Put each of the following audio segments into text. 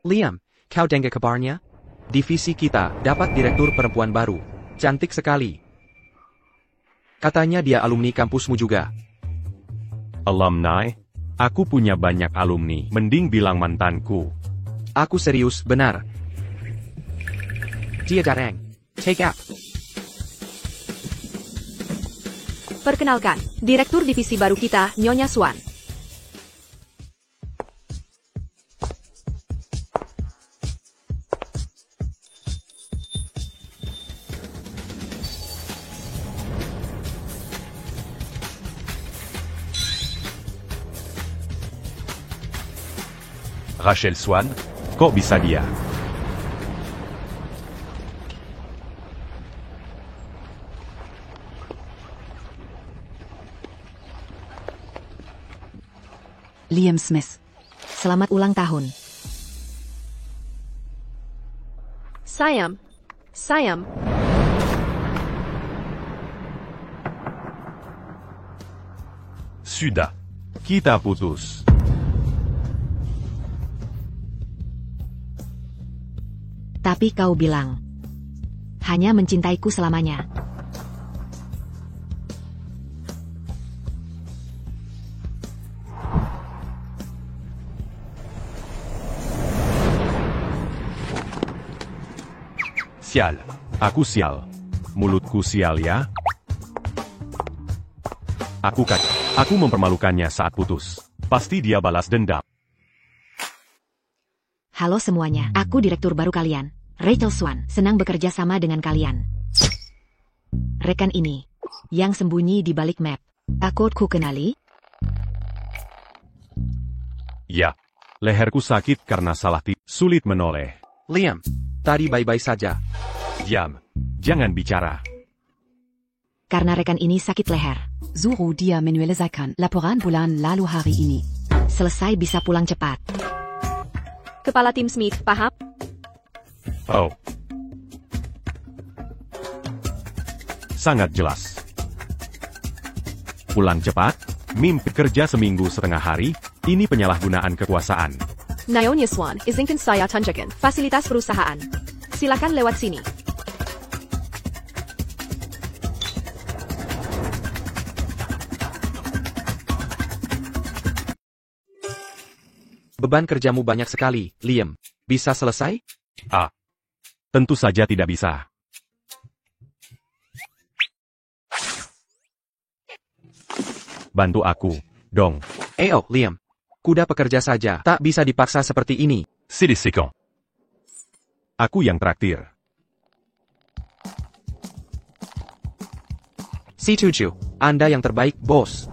Liam, kau dengar kabarnya? Divisi kita dapat direktur perempuan baru. Cantik sekali. Katanya dia alumni kampusmu juga. Alumni? Aku punya banyak alumni, mending bilang mantanku. Aku serius, benar. Dia jarang. Take up. Perkenalkan, Direktur Divisi baru kita, Nyonya Swan. Rachel Swan? Kok bisa dia? Liam Smith. Selamat ulang tahun. Sayang. Sudah. Kita putus. Tapi kau bilang, hanya mencintaiku selamanya. Sial. Aku sial. Mulutku sial ya. Aku mempermalukannya saat putus. Pasti dia balas dendam. Halo semuanya, aku direktur baru kalian, Rachel Swan. Senang bekerja sama dengan kalian. Rekan ini, yang sembunyi di balik map. Takut ku kenali? Ya. Leherku sakit karena salah sulit menoleh. Liam, tadi baik-baik saja. Diam. Jangan bicara. Karena rekan ini sakit leher. Suruh dia menyelesaikan laporan bulan lalu hari ini. Selesai bisa pulang cepat. Kepala tim Smith, paham? Oh. Sangat jelas. Pulang cepat? Mimpi kerja seminggu setengah hari? Ini penyalahgunaan kekuasaan. Nyonya Swan, izinkan saya tunjukkan fasilitas perusahaan. Silakan lewat sini. Beban kerjamu banyak sekali, Liam. Bisa selesai? Tentu saja tidak bisa. Bantu aku, dong. Liam. Kuda pekerja saja, tak bisa dipaksa seperti ini. Sidisiko. Aku yang traktir. Si Anda yang terbaik, bos.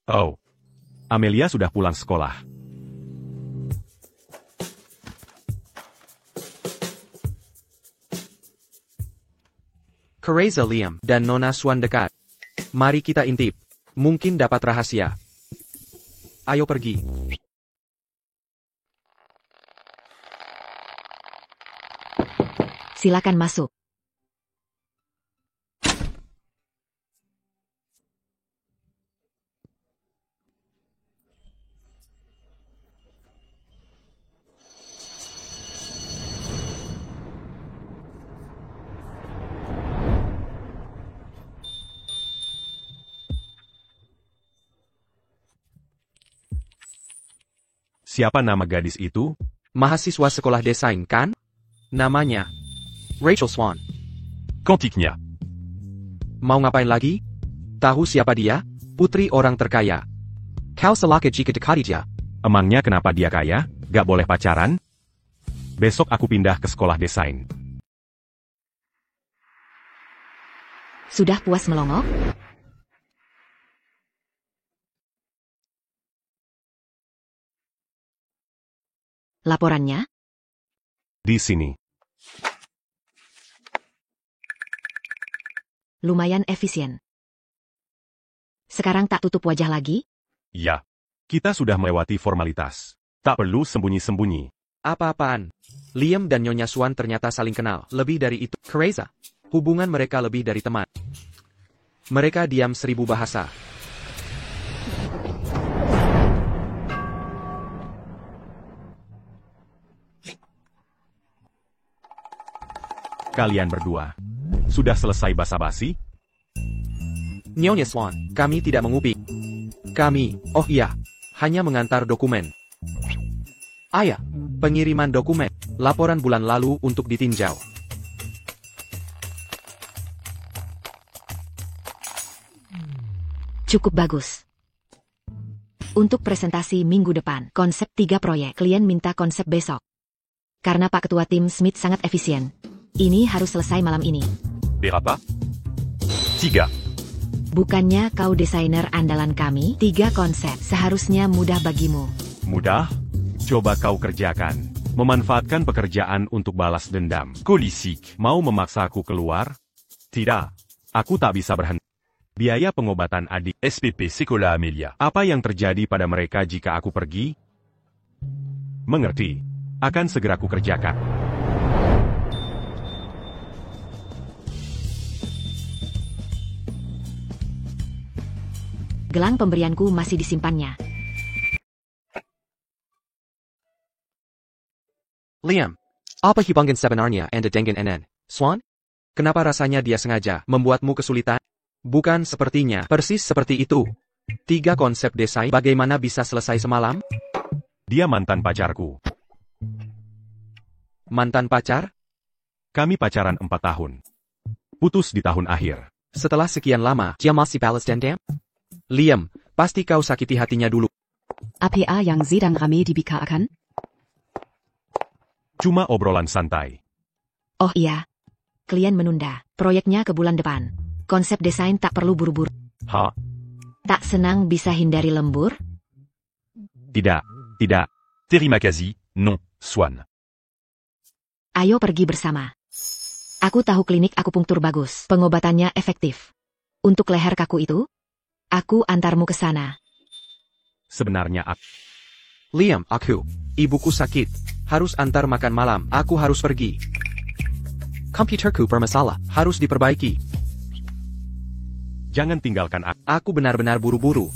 Oh. Amelia sudah pulang sekolah. Kereza Liam dan Nona Swan dekat. Mari kita intip. Mungkin dapat rahasia. Ayo pergi. Silakan masuk. Siapa nama gadis itu? Mahasiswa sekolah desain, kan? Namanya Rachel Swan. Kontiknya. Mau ngapain lagi? Tahu siapa dia? Putri orang terkaya. Kau celaka jika dekati dia. Emangnya kenapa dia kaya? Gak boleh pacaran? Besok aku pindah ke sekolah desain. Sudah puas melongok? Laporannya? Di sini. Lumayan efisien. Sekarang tak tutup wajah lagi? Ya. Kita sudah melewati formalitas. Tak perlu sembunyi-sembunyi. Apa-apaan? Liam dan Nyonya Swan ternyata saling kenal. Lebih dari itu, Kereza. Hubungan mereka lebih dari teman. Mereka diam 1000 bahasa. Kalian berdua. Sudah selesai basa-basi? Nyonya Swan, kami tidak mengupik. Kami, oh iya, hanya mengantar dokumen. Ayah, pengiriman dokumen, laporan bulan lalu untuk ditinjau. Cukup bagus. Untuk presentasi minggu depan, konsep 3 proyek, klien minta konsep besok. Karena Pak Ketua Tim Smith sangat efisien. Ini harus selesai malam ini. Berapa? 3. Bukannya kau desainer andalan kami? 3 konsep, seharusnya mudah bagimu. Mudah? Coba kau kerjakan. Memanfaatkan pekerjaan untuk balas dendam. Kolisik. Mau memaksaku keluar? Tidak. Aku tak bisa berhenti. Biaya pengobatan adik. SPP Sekolah Amelia. Apa yang terjadi pada mereka jika aku pergi? Mengerti. Akan segera ku kerjakan. Gelang pemberianku masih disimpannya. Liam, apa hubungan sebenarnya Anda dengan NN? Swan? Kenapa rasanya dia sengaja membuatmu kesulitan? Bukan sepertinya, persis seperti itu. 3 konsep desain bagaimana bisa selesai semalam? Dia mantan pacarku. Mantan pacar? Kami pacaran 4 tahun. Putus di tahun akhir. Setelah sekian lama, dia masih balas dendam? Liam, pasti kau sakiti hatinya dulu. APA yang sedang ramai dibicarakan? Cuma obrolan santai. Oh iya. Klien menunda. Proyeknya ke bulan depan. Konsep desain tak perlu buru-buru. Ha? Tak senang bisa hindari lembur? Tidak. Tidak. Terry Makazi, non, Swan. Ayo pergi bersama. Aku tahu klinik akupunktur bagus. Pengobatannya efektif. Untuk leher kaku itu, aku antarmu ke sana. Sebenarnya Liam, ibuku sakit. Harus antar makan malam. Aku harus pergi. Komputerku bermasalah. Harus diperbaiki. Jangan tinggalkan aku. Aku benar-benar buru-buru.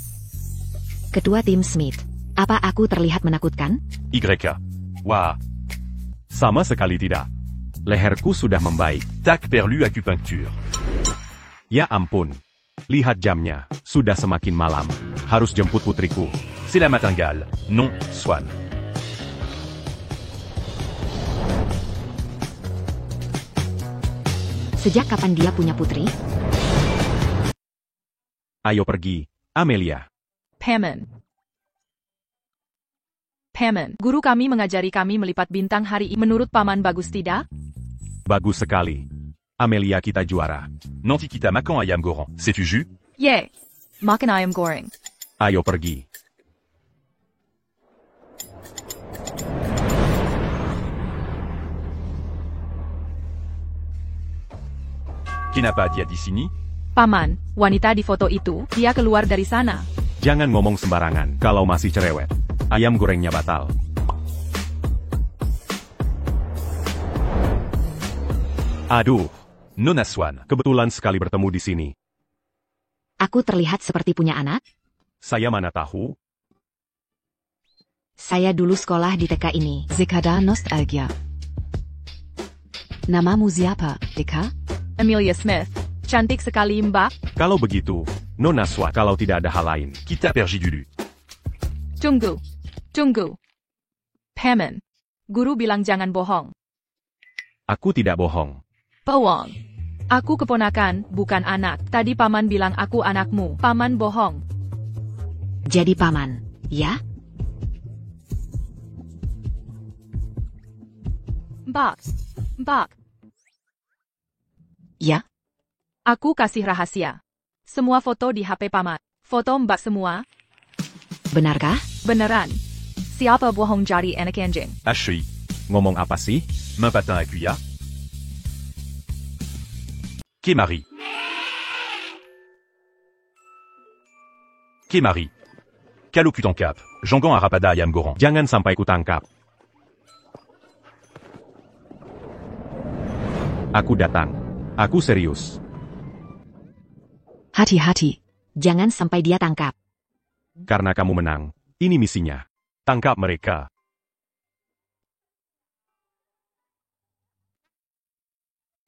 Ketua Tim Smith, apa aku terlihat menakutkan? YK. Wah. Sama sekali tidak. Leherku sudah membaik. Tac perlu acupuncture. Ya ampun. Lihat jamnya. Sudah semakin malam. Harus jemput putriku. C'est la martingale, non, Swan. Sejak kapan dia punya putri? Ayo pergi, Amelia. Paman. Paman, guru kami mengajari kami melipat bintang hari ini. Menurut Paman bagus tidak? Bagus sekali. Amelia kita juara. Nanti kita makan ayam goreng, sais-tu jus? Ye. Makan ayam goreng. Ayo pergi. Kenapa dia di sini? Paman, wanita di foto itu, dia keluar dari sana. Jangan ngomong sembarangan. Kalau masih cerewet, ayam gorengnya batal. Aduh, Nona Swan. kebetulan sekali bertemu di sini. Aku terlihat seperti punya anak? Saya mana tahu? Saya dulu sekolah di TK ini. Sekadar nostalgia. Namamu siapa, Deka? Amelia Smith. Cantik sekali, Mbak. Kalau begitu, Nona Swan, kalau tidak ada hal lain. Kita pergi dulu. Tunggu. Tunggu. Paman. Guru bilang jangan bohong. Aku tidak bohong. Bohong. Aku keponakan, bukan anak. Tadi Paman bilang aku anakmu. Paman bohong. Jadi paman, ya? Mbak. Mbak. Ya? Aku kasih rahasia. Semua foto di HP Paman. Foto Mbak semua. Benarkah? Beneran. Siapa bohong jari anak anjing? HI. Ngomong apa sih? Main patin à cuillard. Marie. Marie. Calo putain cap. Jangan arapada ayam goreng. Jangan sampai kutangkap. Aku datang. Aku serius. Hati-hati. Jangan sampai dia tangkap. Karena kamu menang, ini misinya. Tangkap mereka.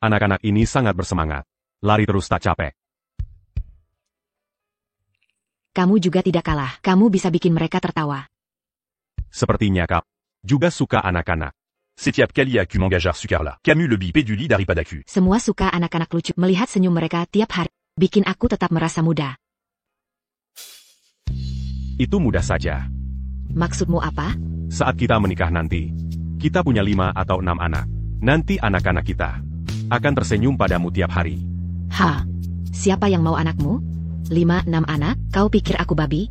Anak-anak ini sangat bersemangat. Lari terus tak capek. Kamu juga tidak kalah. Kamu bisa bikin mereka tertawa. Sepertinya kau juga suka anak-anak. C'est Yap Kali Aku m'engagear Sukarla. Camus le bipéduli d'Aripadaku. Semua suka anak-anak lucu. Melihat senyum mereka tiap hari. Bikin aku tetap merasa muda. Itu mudah saja. Maksudmu apa? Saat kita menikah nanti, kita punya 5 atau 6 anak. Nanti anak-anak kita akan tersenyum padamu tiap hari. Siapa yang mau anakmu? 5-6 anak? Kau pikir aku babi?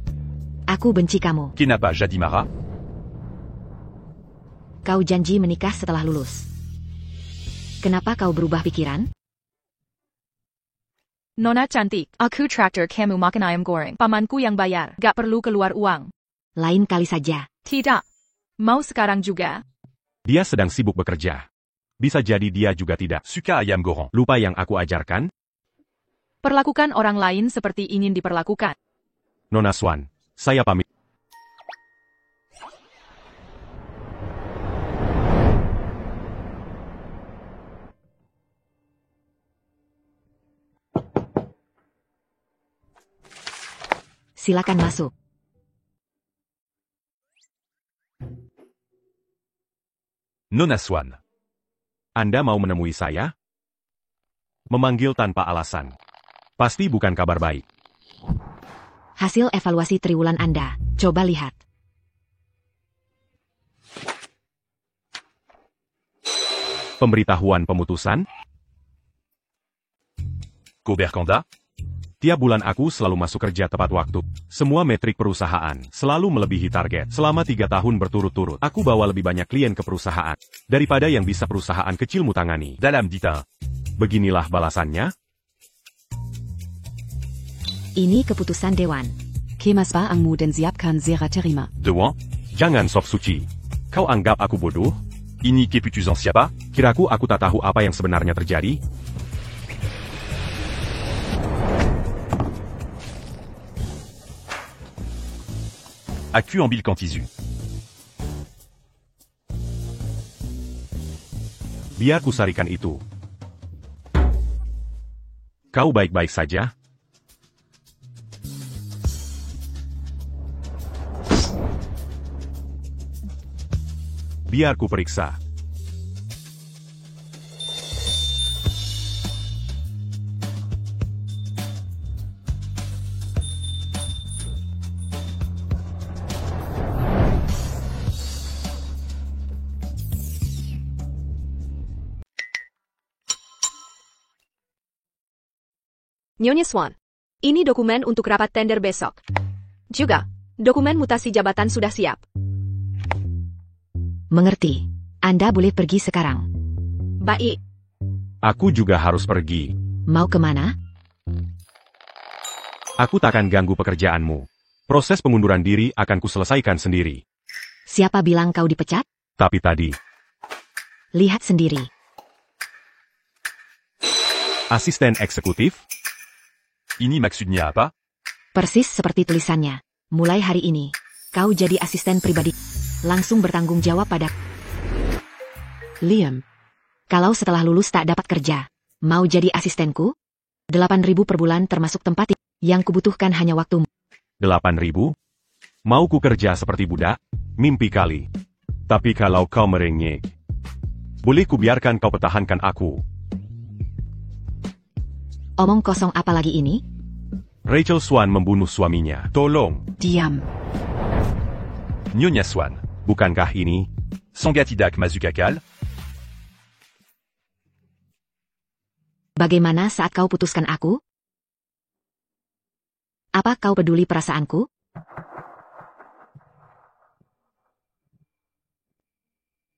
Aku benci kamu. Kenapa jadi marah? Kau janji menikah setelah lulus. Kenapa kau berubah pikiran? Nona cantik, aku traktor kamu makan ayam goreng. Pamanku yang bayar, gak perlu keluar uang. Lain kali saja. Tidak. Mau sekarang juga? Dia sedang sibuk bekerja. Bisa jadi dia juga tidak. Suka ayam goreng. Lupa yang aku ajarkan? Perlakukan orang lain seperti ingin diperlakukan. Nona Swan, saya pamit. Silakan masuk. Nona Swan. Anda mau menemui saya? Memanggil tanpa alasan. Pasti bukan kabar baik. Hasil evaluasi triwulan Anda. Coba lihat. Pemberitahuan pemutusan? Gobert Kanda? Tiap bulan aku selalu masuk kerja tepat waktu. Semua metrik perusahaan selalu melebihi target. Selama 3 tahun berturut-turut, aku bawa lebih banyak klien ke perusahaan daripada yang bisa perusahaan kecilmu tangani. Dalam dita. Beginilah balasannya. Ini keputusan Dewan. Kemas baangmu dan siapkan zera terima. Dewan? Jangan sok suci. Kau anggap aku bodoh? Ini keputusan siapa? Kiraku aku tak tahu apa yang sebenarnya terjadi? Aku ambil Cantizu. Biar kusarikan itu. Kau baik-baik saja? Biar ku periksa. Nyonya Swan, ini dokumen untuk rapat tender besok. Juga, dokumen mutasi jabatan sudah siap. Mengerti. Anda boleh pergi sekarang. Baik. Aku juga harus pergi. Mau kemana? Aku takkan ganggu pekerjaanmu. Proses pengunduran diri akan kuselesaikan sendiri. Siapa bilang kau dipecat? Tapi tadi, Lihat sendiri. asisten eksekutif? Ini maksudnya apa? Persis seperti tulisannya. Mulai hari ini, kau jadi asisten pribadi. Langsung bertanggung jawab pada. Liam. Kalau setelah lulus tak dapat kerja, mau jadi asistenku? 8.000 per bulan termasuk tempat yang kubutuhkan hanya waktumu. 8.000? Mau ku kerja seperti budak? Mimpi kali. Tapi kalau kau merengek, boleh ku biarkan kau pertahankan aku. Omong kosong apa lagi ini? Rachel Swan membunuh suaminya. Tolong. Diam. Nyonya Swan. Bukankah ini? Sangatidak Mazukakal? Bagaimana saat kau putuskan aku? Apa kau peduli perasaanku?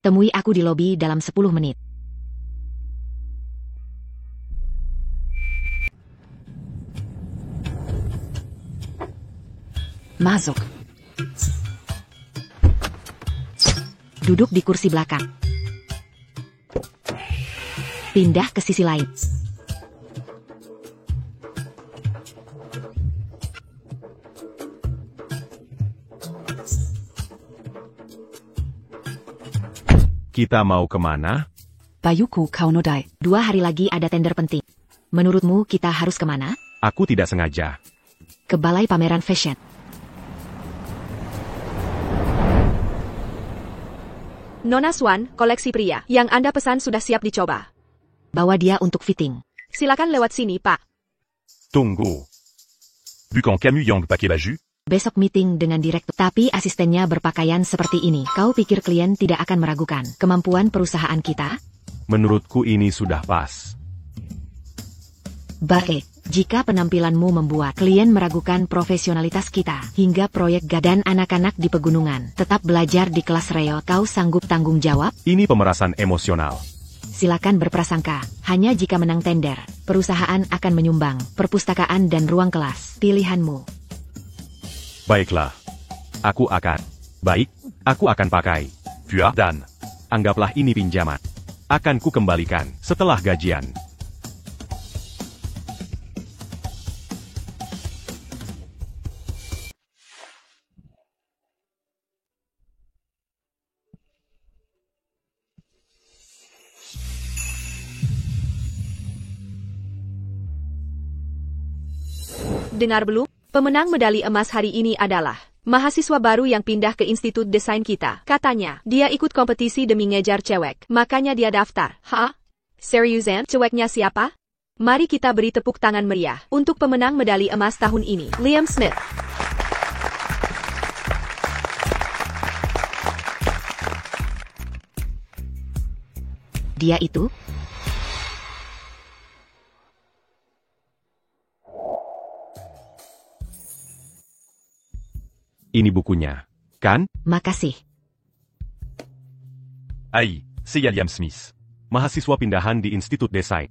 Temui aku di lobi dalam 10 menit. Masuk. Duduk di kursi belakang. Pindah ke sisi lain. Kita mau kemana? Bayuku kau nodai. 2 hari lagi ada tender penting. Menurutmu kita harus kemana? Aku tidak sengaja. Ke balai pameran fashion. Nona Swan, koleksi pria yang Anda pesan sudah siap dicoba. Bawa dia untuk fitting. Silakan lewat sini, Pak. Tongo. Vu qu'en Camus Yang paquet baju, Besok meeting dengan direktur, tapi asistennya berpakaian seperti ini. Kau pikir klien tidak akan meragukan kemampuan perusahaan kita? Menurutku ini sudah pas. Baik, jika penampilanmu membuat klien meragukan profesionalitas kita, hingga proyek dan anak-anak di pegunungan, tetap belajar di kelas Reo, kau sanggup tanggung jawab? Ini pemerasan emosional. Silakan berprasangka, hanya jika menang tender, perusahaan akan menyumbang perpustakaan dan ruang kelas. Pilihanmu. Baiklah. Aku akan pakai. puis Dan. Anggaplah ini pinjaman. Akan ku kembalikan setelah gajian. Dengar belum? Pemenang medali emas hari ini adalah mahasiswa baru yang pindah ke Institut Desain kita. Katanya, dia ikut kompetisi demi ngejar cewek. Makanya dia daftar. Hah? Seriusan? Ceweknya siapa? Mari kita beri tepuk tangan meriah untuk pemenang medali emas tahun ini, Liam Smith. Dia itu? Ini bukunya, kan? Makasih. Aïe, c'est Liam Smith. Mahasiswa pindahan di Institut Desain.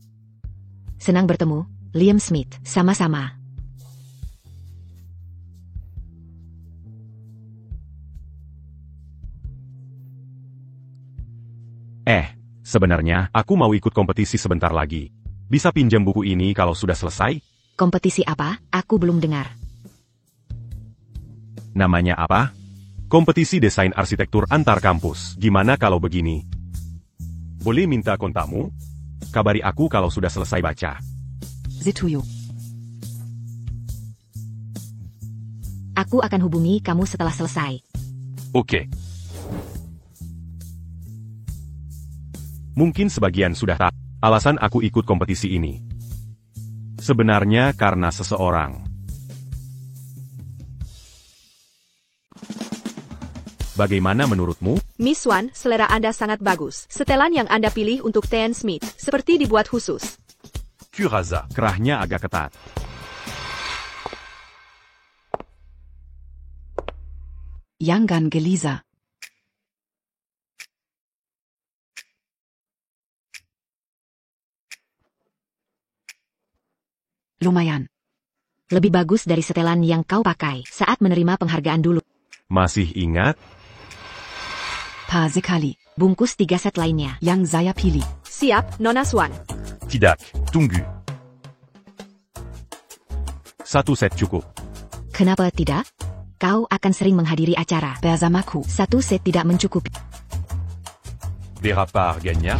Senang bertemu, Liam Smith. Sama-sama. Sebenarnya, aku mau ikut kompetisi sebentar lagi. Bisa pinjam buku ini kalau sudah selesai? Kompetisi apa? Aku belum dengar. Namanya apa? Kompetisi desain arsitektur antar kampus. Gimana kalau begini? Boleh minta kontakmu? Kabari aku kalau sudah selesai baca. Situyo. Aku akan hubungi kamu setelah selesai. Ok. Mungkin sebagian sudah tahu alasan aku ikut kompetisi ini. Sebenarnya karena seseorang. Bagaimana menurutmu? Miss Swan, selera Anda sangat bagus. Setelan yang Anda pilih untuk Tan Smith, seperti dibuat khusus. Curaza. Kerahnya agak ketat. Yangan Gelisa. Lumayan. Lebih bagus dari setelan yang kau pakai saat menerima penghargaan dulu. Masih ingat? Paar sekali. Bungkus 3 set lainnya. Yang saya pilih. Siap, Nona Swan. Tidak. Tunggu. 1 set cukup. Kenapa tidak? Kau akan sering menghadiri acara. Bersamaku. 1 set tidak mencukupi. Vera par gagnant.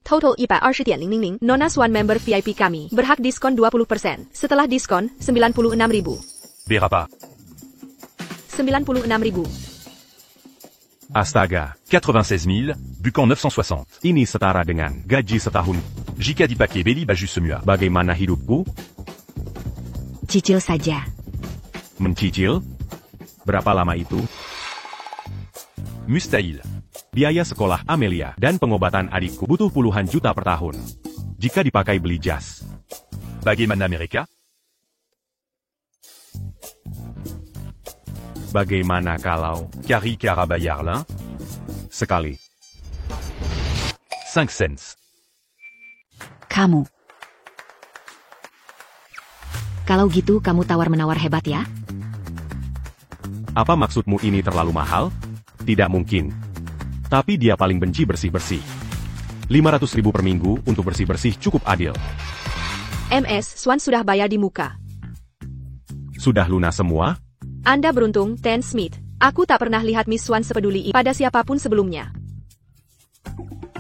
Total 120.000. Nona Swan member VIP kami. Berhak diskon 20%. Setelah diskon, 96.000. Vera par. 96.000. Astaga. 96 000, Bucan 960. Ini setara dengan gaji setahun. Jika dipakai beli baju semua. Bagaimana hidupku? Cicil saja. Mencicil? Berapa lama itu? Mustahil. Biaya sekolah Amelia dan pengobatan adikku butuh puluhan juta per tahun. Jika dipakai beli jas. Bagaimana mereka? Bagaimana kalau Carrie Carabayarlin. sekali? 5 cents. Kamu. Kalau gitu kamu tawar-menawar hebat ya? Apa maksudmu ini terlalu mahal? Tidak mungkin. Tapi dia paling benci bersih-bersih. 500.000 per minggu untuk bersih-bersih cukup adil. MS Swan sudah bayar di muka. Sudah lunas semua? Anda beruntung, Tan Smith. Aku tak pernah lihat Miss Swan sepeduli ini pada siapapun sebelumnya.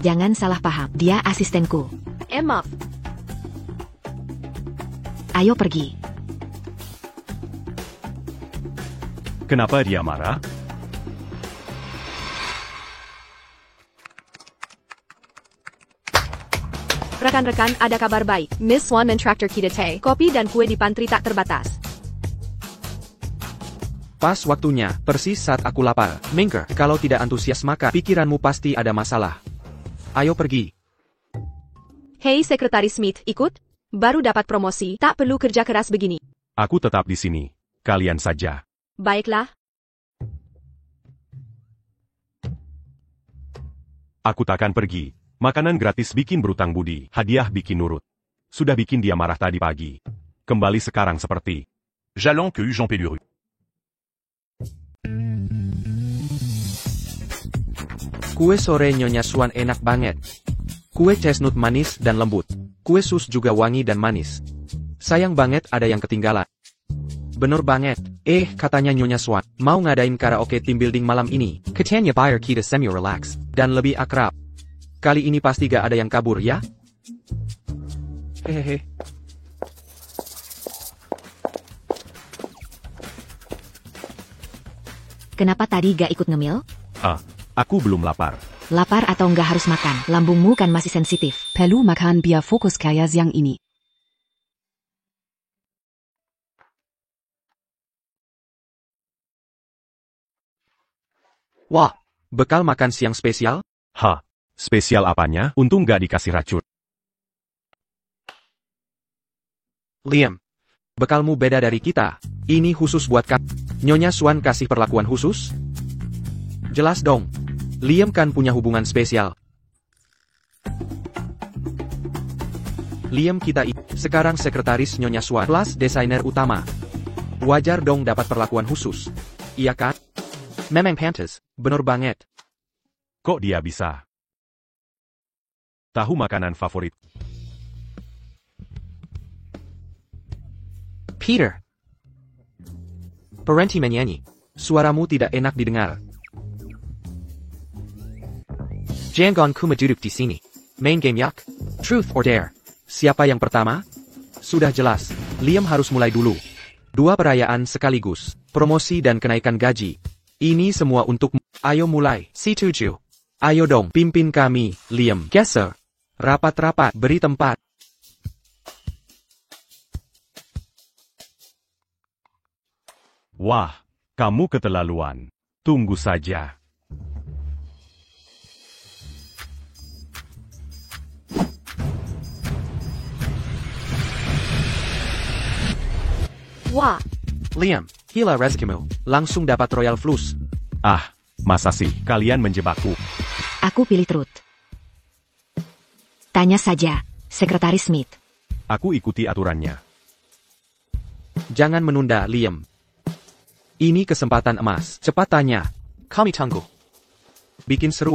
Jangan salah paham, dia asistenku. Maaf. Ayo pergi. Kenapa dia marah? Rekan-rekan, ada kabar baik. Miss Swan mentraktir kita teh, kopi dan kue di pantry tak terbatas. Pas waktunya, persis saat aku lapar. Minker, kalau tidak antusias maka pikiranmu pasti ada masalah. Ayo pergi. Hei Sekretaris Smith, ikut? Baru dapat promosi, tak perlu kerja keras begini. Aku tetap di sini. Kalian saja. Baiklah. Aku takkan pergi. Makanan gratis bikin berutang budi, hadiah bikin nurut. Sudah bikin dia marah tadi pagi. Kembali sekarang seperti Jalon que Jean Péluru. Kue sore Nyonya Swan enak banget. Kue chestnut manis dan lembut. Kue sus juga wangi dan manis. Sayang banget ada yang ketinggalan. Bener banget. Katanya Nyonya Swan, mau ngadain karaoke team building malam ini. Katanya biar kita semi-relax, dan lebih akrab. Kali ini pasti gak ada yang kabur ya? Hehehe. Kenapa tadi gak ikut ngemil? Aku belum lapar. Lapar atau nggak harus makan, lambungmu kan masih sensitif. Perlu makan biar fokus kaya siang ini. Wah, bekal makan siang spesial? Spesial apanya? Untung gak dikasih racun. Liam, bekalmu beda dari kita. Ini khusus buat kamu. Nyonya Swan kasih perlakuan khusus? Jelas dong. Liam kan punya hubungan spesial. Liam kita sekarang sekretaris Nyonya Swan plus desainer utama. Wajar dong dapat perlakuan khusus. Iya kan? Memang pantas, bener banget. Kok dia bisa tahu makanan favorit? Peter. Berhenti menyanyi. Suaramu tidak enak didengar. Jangan cuma duduk di sini. Main game yak. Truth or dare. Siapa yang pertama? Sudah jelas. Liam harus mulai dulu. 2 perayaan sekaligus. Promosi dan kenaikan gaji. Ini semua untukmu. Ayo mulai. C7. Ayo dong, pimpin kami, Liam. Geser. Rapat-rapat, beri tempat. Wah, kamu keterlaluan. Tunggu saja. Wah, Liam, gila rezekimu. Langsung dapat Royal Flus. Masa sih kalian menjebakku? Aku pilih Truth. Tanya saja, Sekretaris Smith. Aku ikuti aturannya. Jangan menunda, Liam. Ini kesempatan emas. Cepat tanya. Kami tunggu. Bikin seru.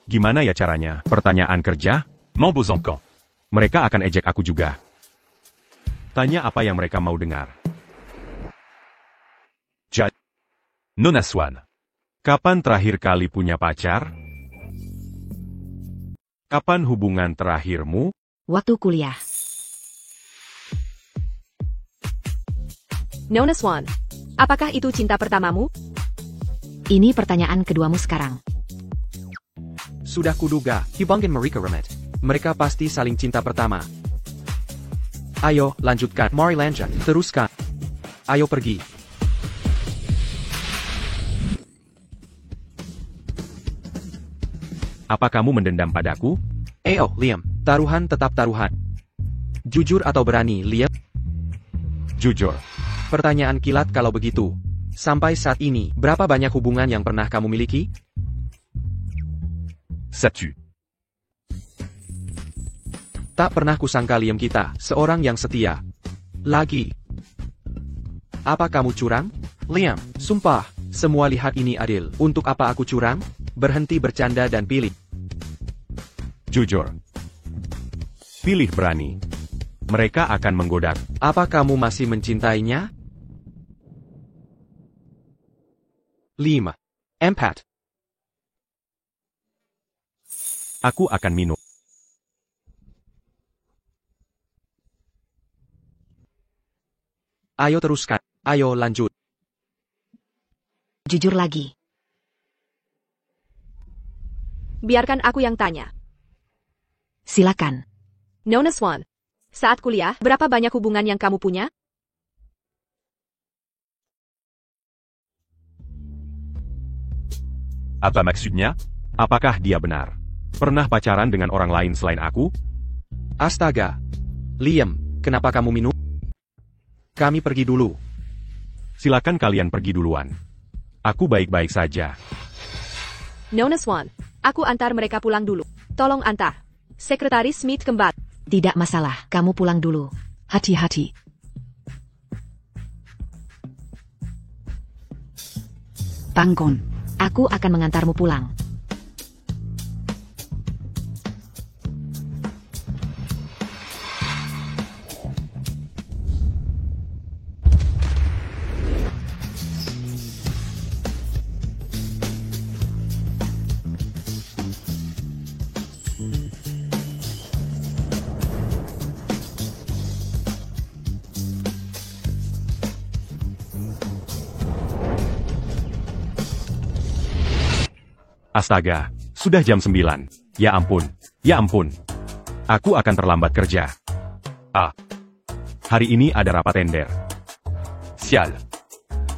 Gimana ya caranya? Pertanyaan kerja? Mon beau camp. Mereka akan ejek aku juga. Tanya apa yang mereka mau dengar. Nona Swan. Kapan terakhir kali punya pacar? Kapan hubungan terakhirmu? Waktu kuliah. Nona Swan. Apakah itu cinta pertamamu? Ini pertanyaan keduamu sekarang. Sudah kuduga, Hibang dan Marika Remet. Mereka pasti saling cinta pertama. Ayo, lanjutkan. Mari lanjut. Teruskan. Ayo pergi. Apa kamu mendendam padaku? Liam. Taruhan tetap taruhan. Jujur atau berani, Liam? Jujur. Pertanyaan kilat kalau begitu. Sampai saat ini, berapa banyak hubungan yang pernah kamu miliki? Sais-tu? Tak pernah kusangka Liam kita, seorang yang setia. Lagi. Apa kamu curang? Liam, sumpah, semua lihat ini adil. Untuk apa aku curang? Berhenti bercanda dan pilih. Jujur. Pilih berani. Mereka akan menggoda. Apa kamu masih mencintainya? 5, 4. Aku akan minum. Ayo teruskan. Ayo lanjut. Jujur lagi. Biarkan aku yang tanya. Silakan. Nona Swan, saat kuliah, berapa banyak hubungan yang kamu punya? Apa maksudnya? Apakah dia benar? Pernah pacaran dengan orang lain selain aku? Astaga. Liam, kenapa kamu minum? Kami pergi dulu. Silakan kalian pergi duluan. Aku baik-baik saja. Nona Swan, aku antar mereka pulang dulu. Tolong antar. Sekretaris Smith kembar. Tidak masalah, kamu pulang dulu. Hati-hati. Bangun. Aku akan mengantarmu pulang. Astaga, sudah jam 9. Ya ampun, ya ampun. Aku akan terlambat kerja. Hari ini ada rapat tender. Sial.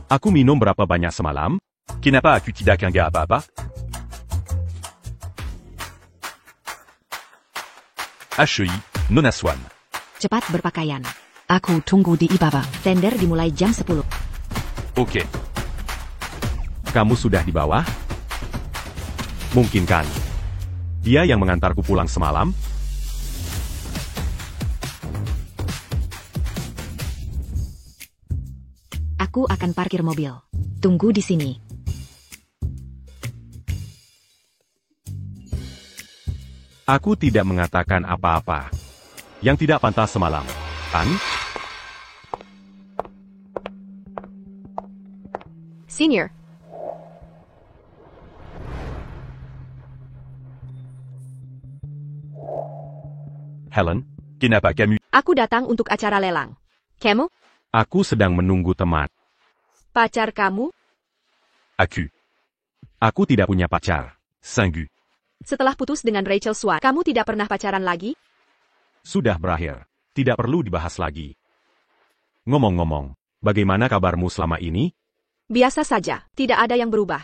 Aku minum berapa banyak semalam? Kenapa aku tidak enggak apa-apa? HEI, Nona Swan. Cepat berpakaian. Aku tunggu di Ibaba. Tender dimulai jam 10. Oke. Kamu sudah di bawah? Mungkin kan? Dia yang mengantarku pulang semalam? Aku akan parkir mobil. Tunggu di sini. Aku tidak mengatakan apa-apa. Yang tidak pantas semalam, kan? Senior, Helen, Kenapa kamu? aku datang untuk acara lelang. Kamu? aku sedang menunggu teman. Pacar kamu? Aku tidak punya pacar. Singgu. Setelah putus dengan Rachel Swan, kamu tidak pernah pacaran lagi? Sudah berakhir. Tidak perlu dibahas lagi. Ngomong-ngomong, bagaimana kabarmu selama ini? Biasa saja, tidak ada yang berubah.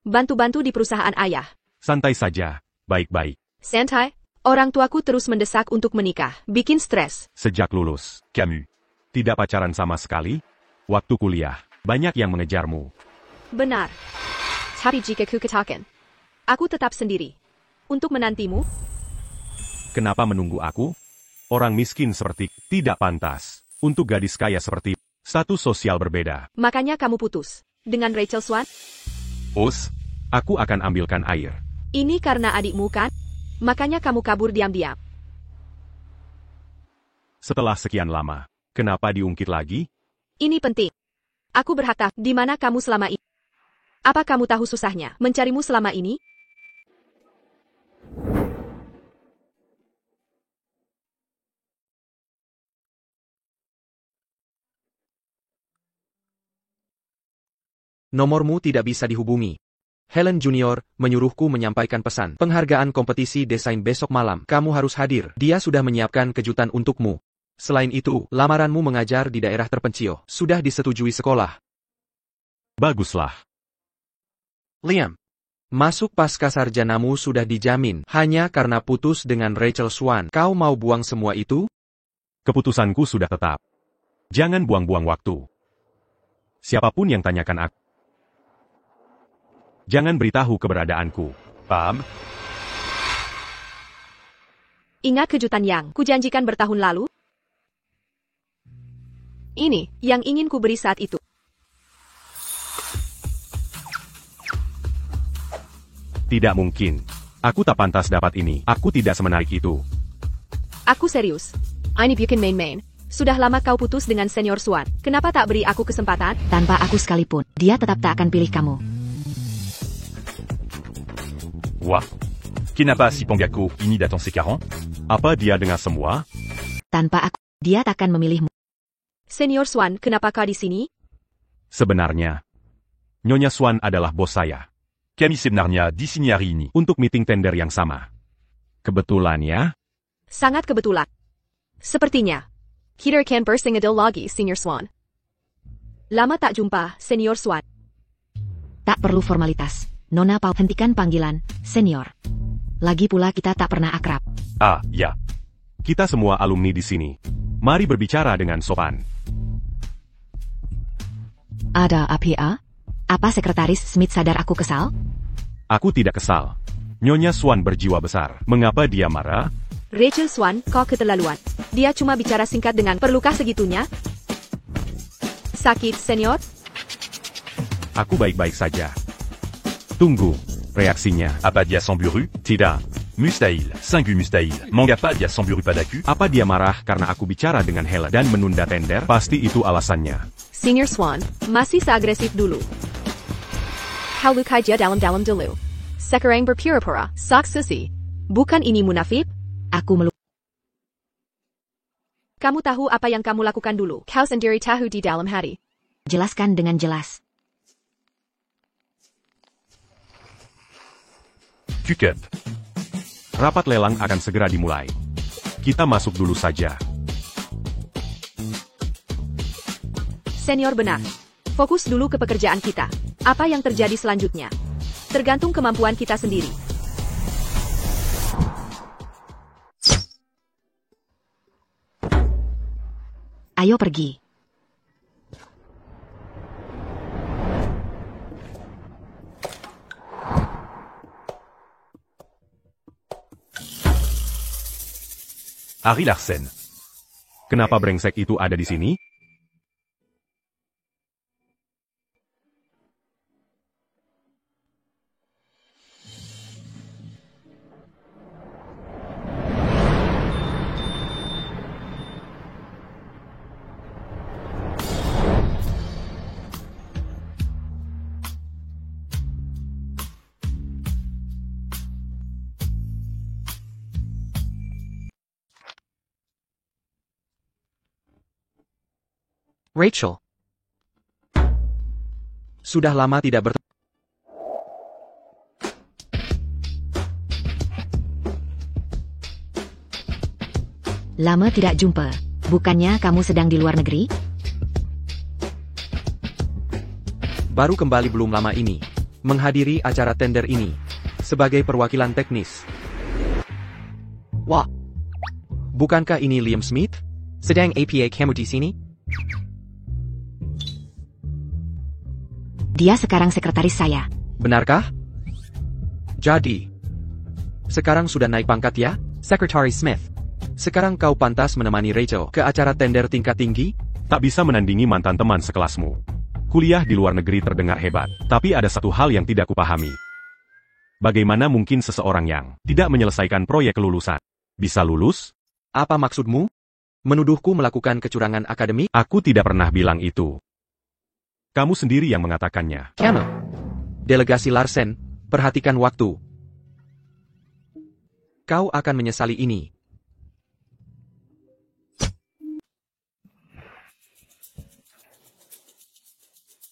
Bantu-bantu di perusahaan ayah. Santai saja, baik-baik. Santai, orang tuaku terus mendesak untuk menikah. Bikin stres. Sejak lulus, Kamu. tidak pacaran sama sekali? Waktu kuliah, banyak yang mengejarmu. Benar. Tapi jika ku katakan, aku tetap sendiri. Untuk menantimu, Kenapa menunggu aku? Orang miskin seperti tidak pantas. Untuk gadis kaya seperti status sosial berbeda. makanya kamu putus. Dengan Rachel Swan? Os. Aku akan ambilkan air. Ini karena adikmu kan? Makanya kamu kabur diam-diam. Setelah sekian lama, kenapa diungkit lagi? Ini penting. Aku berhak tahu di mana kamu selama ini. Apa kamu tahu susahnya mencarimu selama ini? Nomormu tidak bisa dihubungi. Helen Junior menyuruhku menyampaikan pesan penghargaan kompetisi desain besok malam. Kamu harus hadir. Dia sudah menyiapkan kejutan untukmu. Selain itu, lamaranmu mengajar di daerah terpencil sudah disetujui sekolah. Baguslah. Liam, masuk pasca sarjanamu sudah dijamin hanya karena putus dengan Rachel Swan. Kau mau buang semua itu? Keputusanku sudah tetap. Jangan buang-buang waktu. Siapapun yang tanyakan aku, jangan beritahu keberadaanku. Paham? Ingat kejutan yang kujanjikan bertahun lalu? Ini yang ingin kuberi saat itu. Tidak mungkin. Aku tak pantas dapat ini. Aku tidak semenarik itu. Aku serius. Ini bukan main-main. Sudah lama kau putus dengan senior Swan. Kenapa tak beri aku kesempatan? Tanpa aku sekalipun, dia tetap tak akan pilih kamu. Wah. Kenapa si Ponggako ini datang sekarang? Apa dia dengar semua? Tanpa aku, dia takkan memilihmu. Senior Swan, kenapa kau di sini? Sebenarnya, Nyonya Swan adalah bos saya. Kami sebenarnya di sini hari ini. Untuk meeting tender yang sama. Kebetulan ya? Sangat kebetulan. Sepertinya. Kita akan bersengadil lagi, Senior Swan. Lama tak jumpa, Senior Swan. Tak perlu formalitas. Nona Pau, hentikan panggilan, senior. Lagi pula kita tak pernah akrab. Ah, ya. Kita semua alumni di sini. Mari berbicara dengan sopan. Ada APA? Apa Sekretaris Smith sadar aku kesal? Aku tidak kesal. Nyonya Swan berjiwa besar. Mengapa dia marah? Rachel Swan, kau keterlaluan. Dia cuma bicara singkat dengan perlukah segitunya? Sakit, Senior? Aku baik-baik saja. Tunggu, reaksinya. Apa dia Samburu? Tidak. Mustahil. Singu mustahil. Mengapa dia Samburu padaku? Apa dia marah karena aku bicara dengan Helen dan menunda tender? Pasti itu alasannya. Senior Swan, masih seagresif dulu. Kau lukai dia dalam-dalam dulu. Sekarang berpura-pura, sak susi. Bukan ini munafik? Aku Kamu tahu apa yang kamu lakukan dulu. Kau sendiri tahu di dalam hati. jelaskan dengan jelas. Cukup. Rapat lelang akan segera dimulai. Kita masuk dulu saja. Senior benar. Fokus dulu ke pekerjaan kita. Apa yang terjadi selanjutnya? Tergantung kemampuan kita sendiri. Ayo pergi. Ari Larsen. Kenapa brengsek itu ada di sini? Rachel. Sudah lama tidak bertemu. Lama tidak jumpa. Bukannya kamu sedang di luar negeri? Baru kembali belum lama ini. Menghadiri acara tender ini. Sebagai perwakilan teknis. Wah. Bukankah ini Liam Smith? Sedang APA kamu di sini? Dia sekarang sekretaris saya. Benarkah? Jadi, sekarang sudah naik pangkat ya, Secretary Smith. Sekarang kau pantas menemani Rachel ke acara tender tingkat tinggi? Tak bisa menandingi mantan teman sekelasmu. Kuliah di luar negeri terdengar hebat, tapi ada satu hal yang tidak kupahami. Bagaimana mungkin seseorang yang tidak menyelesaikan proyek kelulusan bisa lulus? Apa maksudmu? Menuduhku melakukan kecurangan akademik? Aku tidak pernah bilang itu. Kamu sendiri yang mengatakannya. Kamu. Delegasi Larsen, perhatikan waktu. Kau akan menyesali ini.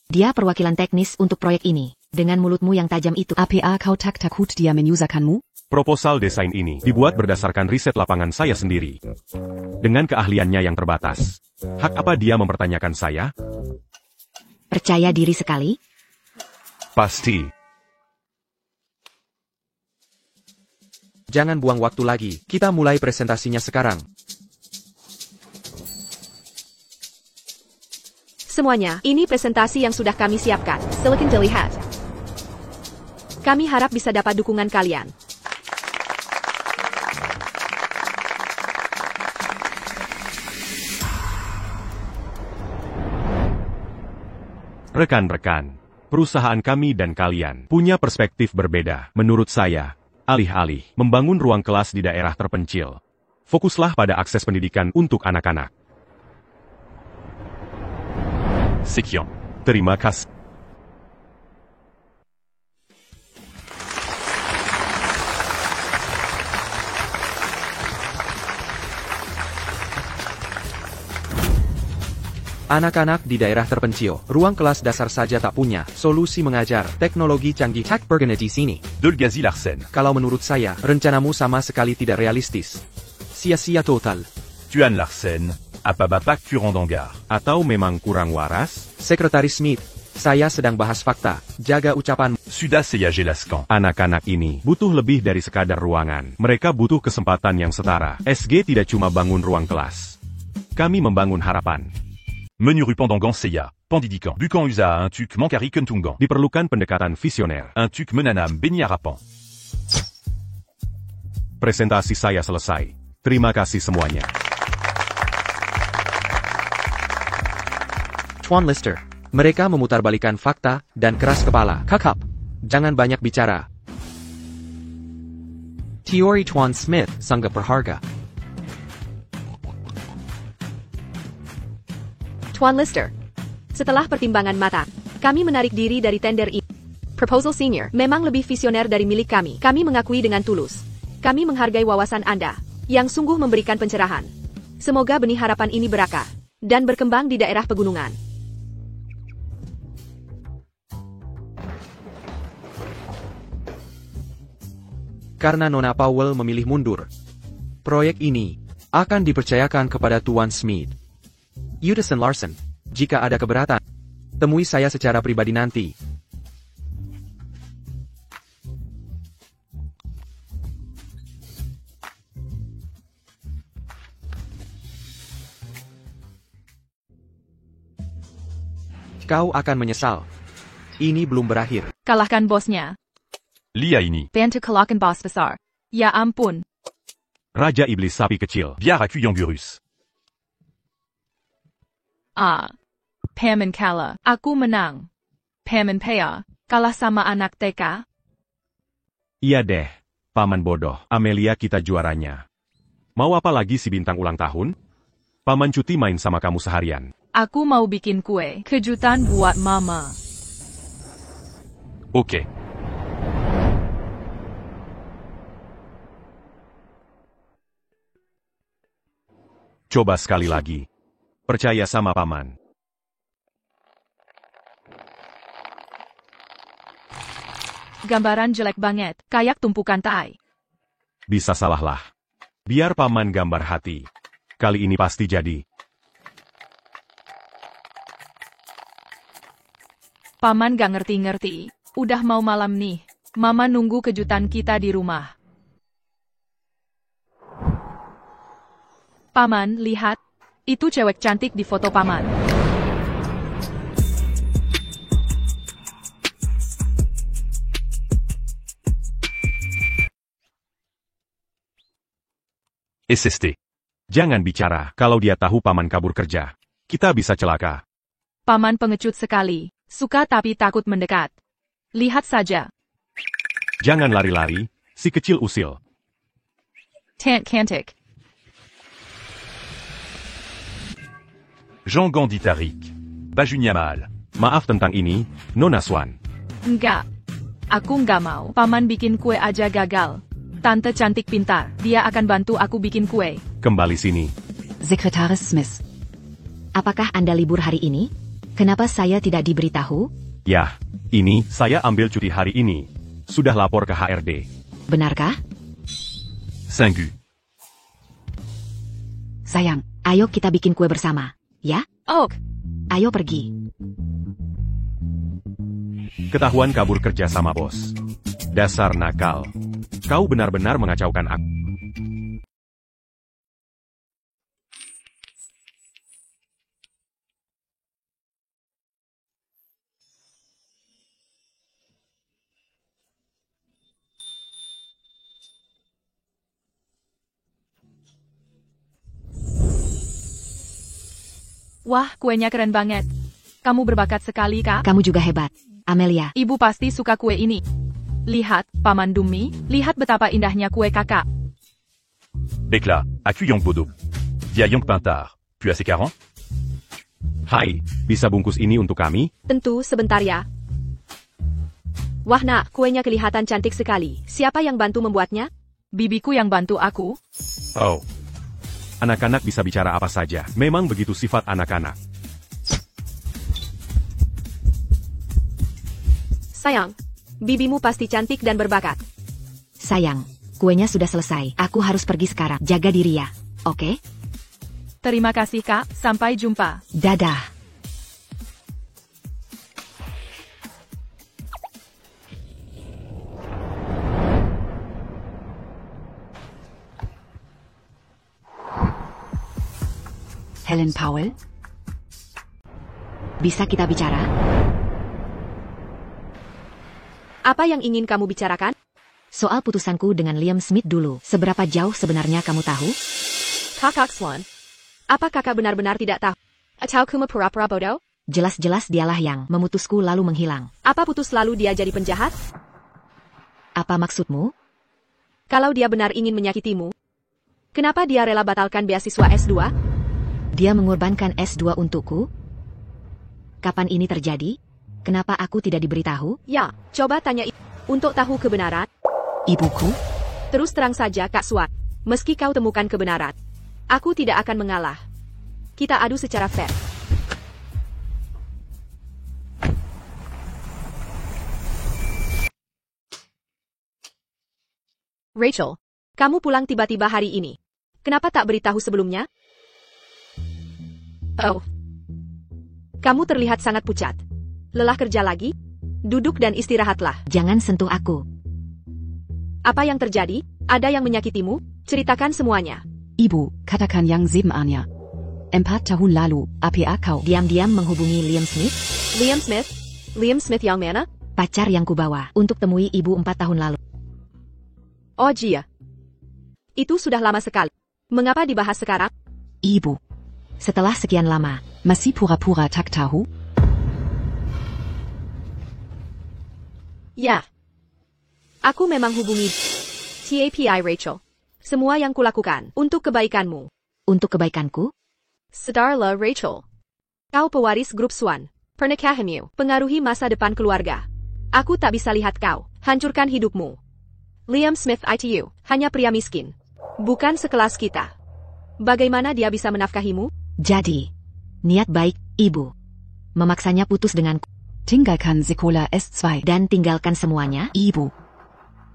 Dia perwakilan teknis untuk proyek ini. Dengan mulutmu yang tajam itu. APA kau tak takut dia menyusahkanmu? Proposal desain ini dibuat berdasarkan riset lapangan saya sendiri. Dengan keahliannya yang terbatas. Hak apa dia mempertanyakan saya? Percaya diri sekali? Pasti. Jangan buang waktu lagi, kita mulai presentasinya sekarang. Semuanya, ini presentasi yang sudah kami siapkan. Silakan dilihat. Kami harap bisa dapat dukungan kalian. Rekan-rekan, perusahaan kami dan kalian punya perspektif berbeda. Menurut saya, alih-alih membangun ruang kelas di daerah terpencil, fokuslah pada akses pendidikan untuk anak-anak. Sekian. Terima kasih. Anak-anak di daerah terpencil, ruang kelas dasar saja tak punya, solusi mengajar, teknologi canggih tak berguna di sini. Dolgazi Larsen. Kalau menurut saya, rencanamu sama sekali tidak realistis. Sia-sia total. Tuan Larsen, apa bapak kurang dengar? Atau memang kurang waras? Sekretaris Smith, saya sedang bahas fakta, jaga ucapan. Sudah saya jelaskan. Anak-anak ini butuh lebih dari sekadar ruangan. Mereka butuh kesempatan yang setara. SG tidak cuma bangun ruang kelas. Kami membangun harapan. Menu rue Pendangan Seya, Pendidikan. Bukan usaha un tuk Mankari Kentungan. Diperlukan pendekatan visioner. Un tuk Menanam Benyarapan. Presentasi saya selesai. Terima kasih semuanya. Tuan Lister, mereka memutarbalikan fakta dan keras kepala. Kakap, jangan banyak bicara. Teori Tuan Smith sangat berharga. Tuan Lister, setelah pertimbangan matang, kami menarik diri dari tender ini. Proposal Senior memang lebih visioner dari milik kami. Kami mengakui dengan tulus. Kami menghargai wawasan Anda, yang sungguh memberikan pencerahan. Semoga benih harapan ini berakar dan berkembang di daerah pegunungan. Karena Nona Powell memilih mundur, proyek ini akan dipercayakan kepada Tuan Smith. Udison Larsen, jika ada keberatan, temui saya secara pribadi nanti. Kau akan menyesal. Ini belum berakhir. Kalahkan bosnya. Lia ini. Bantu kalahkan bos besar. Ya ampun. Raja Iblis Sapi Kecil. Biar aku yang gurus. Paman kalah. Aku menang. Paman Pea, kalah sama anak TK. Iya deh, Paman bodoh. Amelia kita juaranya. Mau apa lagi si bintang ulang tahun? Paman cuti main sama kamu seharian. Aku mau bikin kue. Kejutan buat mama. Oke. Coba sekali lagi. Percaya sama Paman. Gambaran jelek banget, kayak tumpukan tai. Bisa salah lah. Biar Paman gambar hati. Kali ini pasti jadi. Paman gak ngerti-ngerti. Udah mau malam nih. Mama nunggu kejutan kita di rumah. Paman, lihat. Itu cewek cantik di foto Paman. SST. Jangan bicara, kalau dia tahu Paman kabur kerja. Kita bisa celaka. Paman pengecut sekali. Suka tapi takut mendekat. Lihat saja. Jangan lari-lari, si kecil usil. Tant cantik. Jean Gandhi-Tarik. Bajunya mal. Maaf tentang ini, Nona Swan. Enggak. Aku nggak mau. Paman bikin kue aja gagal. Tante cantik pintar. Dia akan bantu aku bikin kue. Kembali sini. Sekretaris Smith. Apakah Anda libur hari ini? Kenapa saya tidak diberitahu? Ya, ini saya ambil cuti hari ini. Sudah lapor ke HRD. Benarkah? Singu. Sayang, ayo kita bikin kue bersama. Ya? Oh, Ayo pergi. Ketahuan kabur kerja sama bos. Dasar nakal. Kau benar-benar mengacaukan aku. wah, kuenya keren banget. Kamu berbakat sekali, Kak. Kamu juga hebat. Amelia, Ibu pasti suka kue ini. Lihat, Paman Dumi, lihat betapa indahnya kue kakak. Bekla, aku yang bodoh. Dia yang pintar. Puis assez 40? Hai, bisa bungkus ini untuk kami? Tentu, sebentar ya. Wah nak, kuenya kelihatan cantik sekali. Siapa yang bantu membuatnya? Bibiku yang bantu aku. Oh. Anak-anak bisa bicara apa saja. Memang begitu sifat anak-anak. Sayang, bibimu pasti cantik dan berbakat. Sayang, kuenya sudah selesai. Aku harus pergi sekarang. Jaga diri ya, oke? Terima kasih Kak, sampai jumpa. Dadah. Helen Powell? Bisa kita bicara? Apa yang ingin kamu bicarakan? Soal putusanku dengan Liam Smith dulu. Seberapa jauh sebenarnya kamu tahu? Kakak Swan. Apa kakak benar-benar tidak tahu? Atau kuma pura-pura bodoh? Jelas-jelas dialah yang memutusku lalu menghilang. Apa putus lalu dia jadi penjahat? Apa maksudmu? Kalau dia benar ingin menyakitimu, kenapa dia rela batalkan beasiswa S2? Dia mengorbankan S2 untukku? Kapan ini terjadi? Kenapa aku tidak diberitahu? Ya, coba tanya untuk tahu kebenaran. Ibuku? Terus terang saja Kak Swan, meski kau temukan kebenaran, aku tidak akan mengalah. Kita adu secara fair. Rachel, kamu pulang tiba-tiba hari ini. Kenapa tak beritahu sebelumnya? Oh. Kamu terlihat sangat pucat. Lelah kerja lagi? Duduk dan istirahatlah. Jangan sentuh aku. Apa yang terjadi? Ada yang menyakitimu? Ceritakan semuanya. Ibu, katakan yang sebenarnya. 4 tahun lalu, apa kau? Diam-diam menghubungi Liam Smith? Liam Smith? Liam Smith yang mana? Pacar yang kubawa untuk temui ibu 4 tahun lalu. Oh Jia. Itu sudah lama sekali. Mengapa dibahas sekarang? Ibu. Setelah sekian lama, Masih pura-pura tak tahu? Ya. Aku memang hubungi TAPI Rachel. Semua yang kulakukan untuk kebaikanmu. untuk kebaikanku? Sadarlah Rachel. Kau pewaris grup Swan. Pernikahanmu pengaruhi masa depan keluarga. Aku tak bisa lihat kau hancurkan hidupmu. Liam Smith itu hanya pria miskin. Bukan sekelas kita. Bagaimana dia bisa menafkahimu? Jadi, niat baik, ibu. Memaksanya putus denganku Tinggalkan sekolah S2. dan tinggalkan semuanya, Ibu.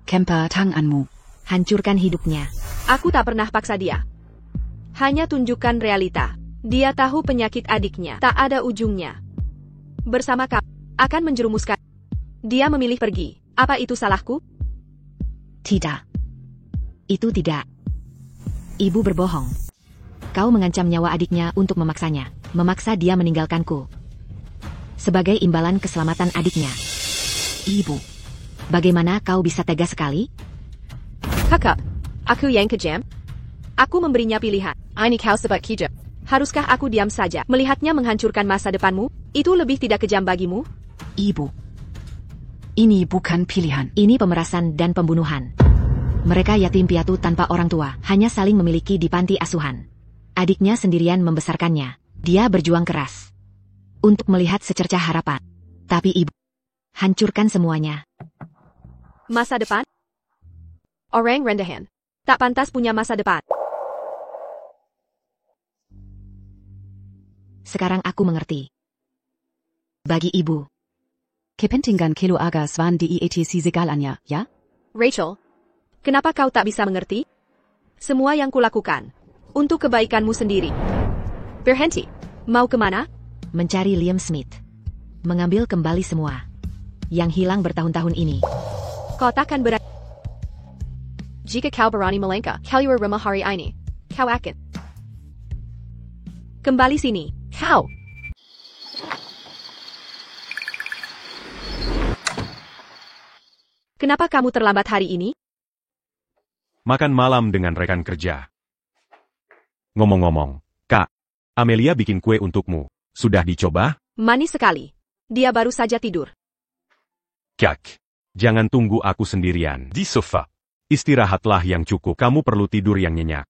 Kemper tanganmu. hancurkan hidupnya. Aku tak pernah paksa dia. Hanya tunjukkan realita. Dia tahu penyakit adiknya tak ada ujungnya. Bersama kau akan menjerumuskan. Dia memilih pergi. Apa itu salahku? Tidak. Itu tidak. Ibu berbohong. Kau mengancam nyawa adiknya untuk memaksanya. Memaksa dia meninggalkanku. Sebagai imbalan keselamatan adiknya. Ibu. Bagaimana kau bisa tega sekali? Kakak, aku yang kejam. Aku memberinya pilihan. Ini kau sebab kejam. Haruskah aku diam saja melihatnya menghancurkan masa depanmu? Itu lebih tidak kejam bagimu? Ibu. Ini bukan pilihan. Ini pemerasan dan pembunuhan. Mereka yatim piatu tanpa orang tua, hanya saling memiliki di panti asuhan. Adiknya sendirian membesarkannya. Dia berjuang keras untuk melihat secercah harapan. Tapi ibu hancurkan semuanya. Masa depan? Orang rendahan. Tak pantas punya masa depan. Sekarang aku mengerti. Bagi ibu, Kepentingan keluarga Swan dietc segalanya, ya? Rachel, kenapa kau tak bisa mengerti? Semua yang kulakukan untuk kebaikanmu sendiri. Berhenti. Mau kemana? mencari Liam Smith. Mengambil kembali semua yang hilang bertahun-tahun ini. Kau takkan berani. Jika kau berani melangkah keluar rumah hari ini, kau akan kembali sini. Kau. Kenapa kamu terlambat hari ini? Makan malam dengan rekan kerja. Ngomong-ngomong, Kak, Amelia bikin kue untukmu. Sudah dicoba? Manis sekali. Dia baru saja tidur. Kak, jangan tunggu aku sendirian di sofa. Istirahatlah yang cukup. Kamu perlu tidur yang nyenyak.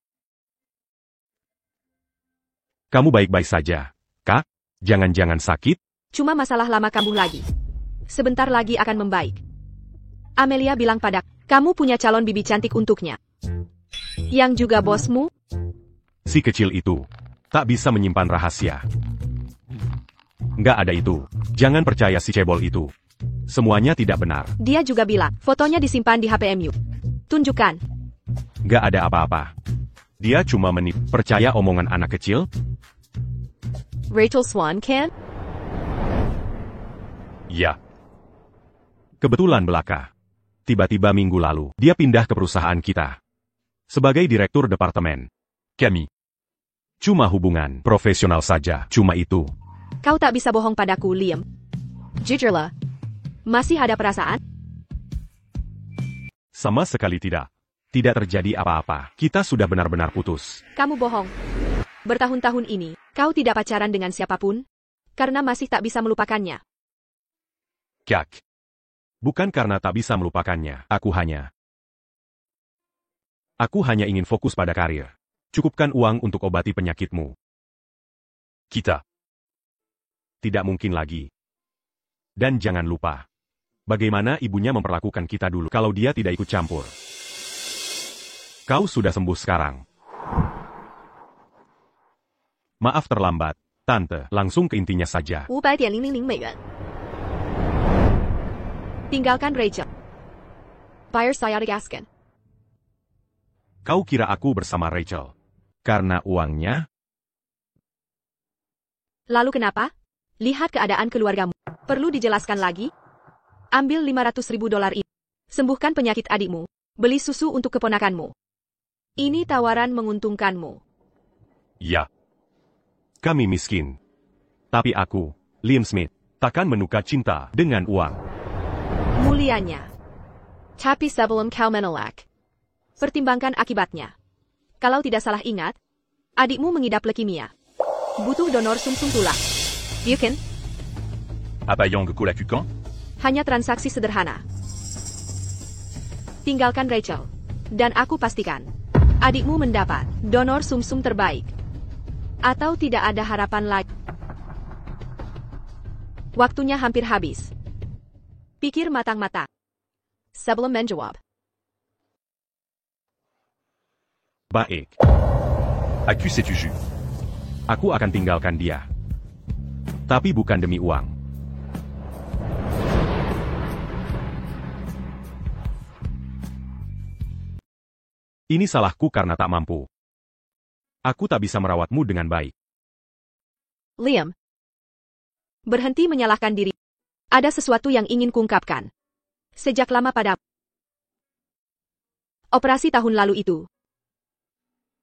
Kamu baik-baik saja, Kak? Jangan-jangan sakit? Cuma masalah lama kambuh lagi. Sebentar lagi akan membaik. Amelia bilang pada kamu punya calon bibi cantik untuknya. Yang juga bosmu? Si kecil itu tak bisa menyimpan rahasia. Nggak ada itu. Jangan percaya si cebol itu. Semuanya tidak benar. Dia juga bilang, fotonya disimpan di HPMU. Tunjukkan. Gak ada apa-apa. Dia cuma menipu. Percaya omongan anak kecil? Rachel Swan kan? Ya. Kebetulan belaka. Tiba-tiba minggu lalu, dia pindah ke perusahaan kita. Sebagai direktur departemen. Camille. Cuma hubungan profesional saja, cuma itu. Kau tak bisa bohong padaku, Liam. Jujurlah. Masih ada perasaan? Sama sekali tidak. Tidak terjadi apa-apa. Kita sudah benar-benar putus. Kamu bohong. Bertahun-tahun ini, kau tidak pacaran dengan siapapun? Karena masih tak bisa melupakannya. Kak. Bukan karena tak bisa melupakannya. Aku hanya ingin fokus pada karir. Cukupkan uang untuk obati penyakitmu. Kita. Tidak mungkin lagi. Dan jangan lupa. Bagaimana ibunya memperlakukan kita dulu kalau dia tidak ikut campur. Kau sudah sembuh sekarang. Maaf terlambat, Tante. Langsung ke intinya saja. 500,000美元. Tinggalkan Rachel. Bayar sciatic acid. Kau kira aku bersama Rachel? Karena uangnya? Lalu kenapa? Lihat keadaan keluargamu. Perlu dijelaskan lagi? Ambil $500,000 ini. Sembuhkan penyakit adikmu. Beli susu untuk keponakanmu. Ini tawaran menguntungkanmu. Ya. Kami miskin. Tapi aku, Liam Smith, takkan menukar cinta dengan uang. Mulianya. Tapi sebelum kau menolak, pertimbangkan akibatnya. Kalau tidak salah ingat, adikmu mengidap leukemia. Butuh donor sumsum tulang. Bukan? Apa yang ke kulakukan? Hanya transaksi sederhana. Tinggalkan Rachel. Dan aku pastikan, adikmu mendapat donor sumsum terbaik. Atau tidak ada harapan lagi. Waktunya hampir habis. Pikir matang-matang. Sebelum menjawab. Baik. À qui sais-tu jus? Aku akan tinggalkan dia. Tapi bukan demi uang. Ini salahku karena tak mampu. Aku tak bisa merawatmu dengan baik. Liam. Berhenti menyalahkan diri. Ada sesuatu yang ingin kuungkapkan. Sejak lama pada operasi tahun lalu itu.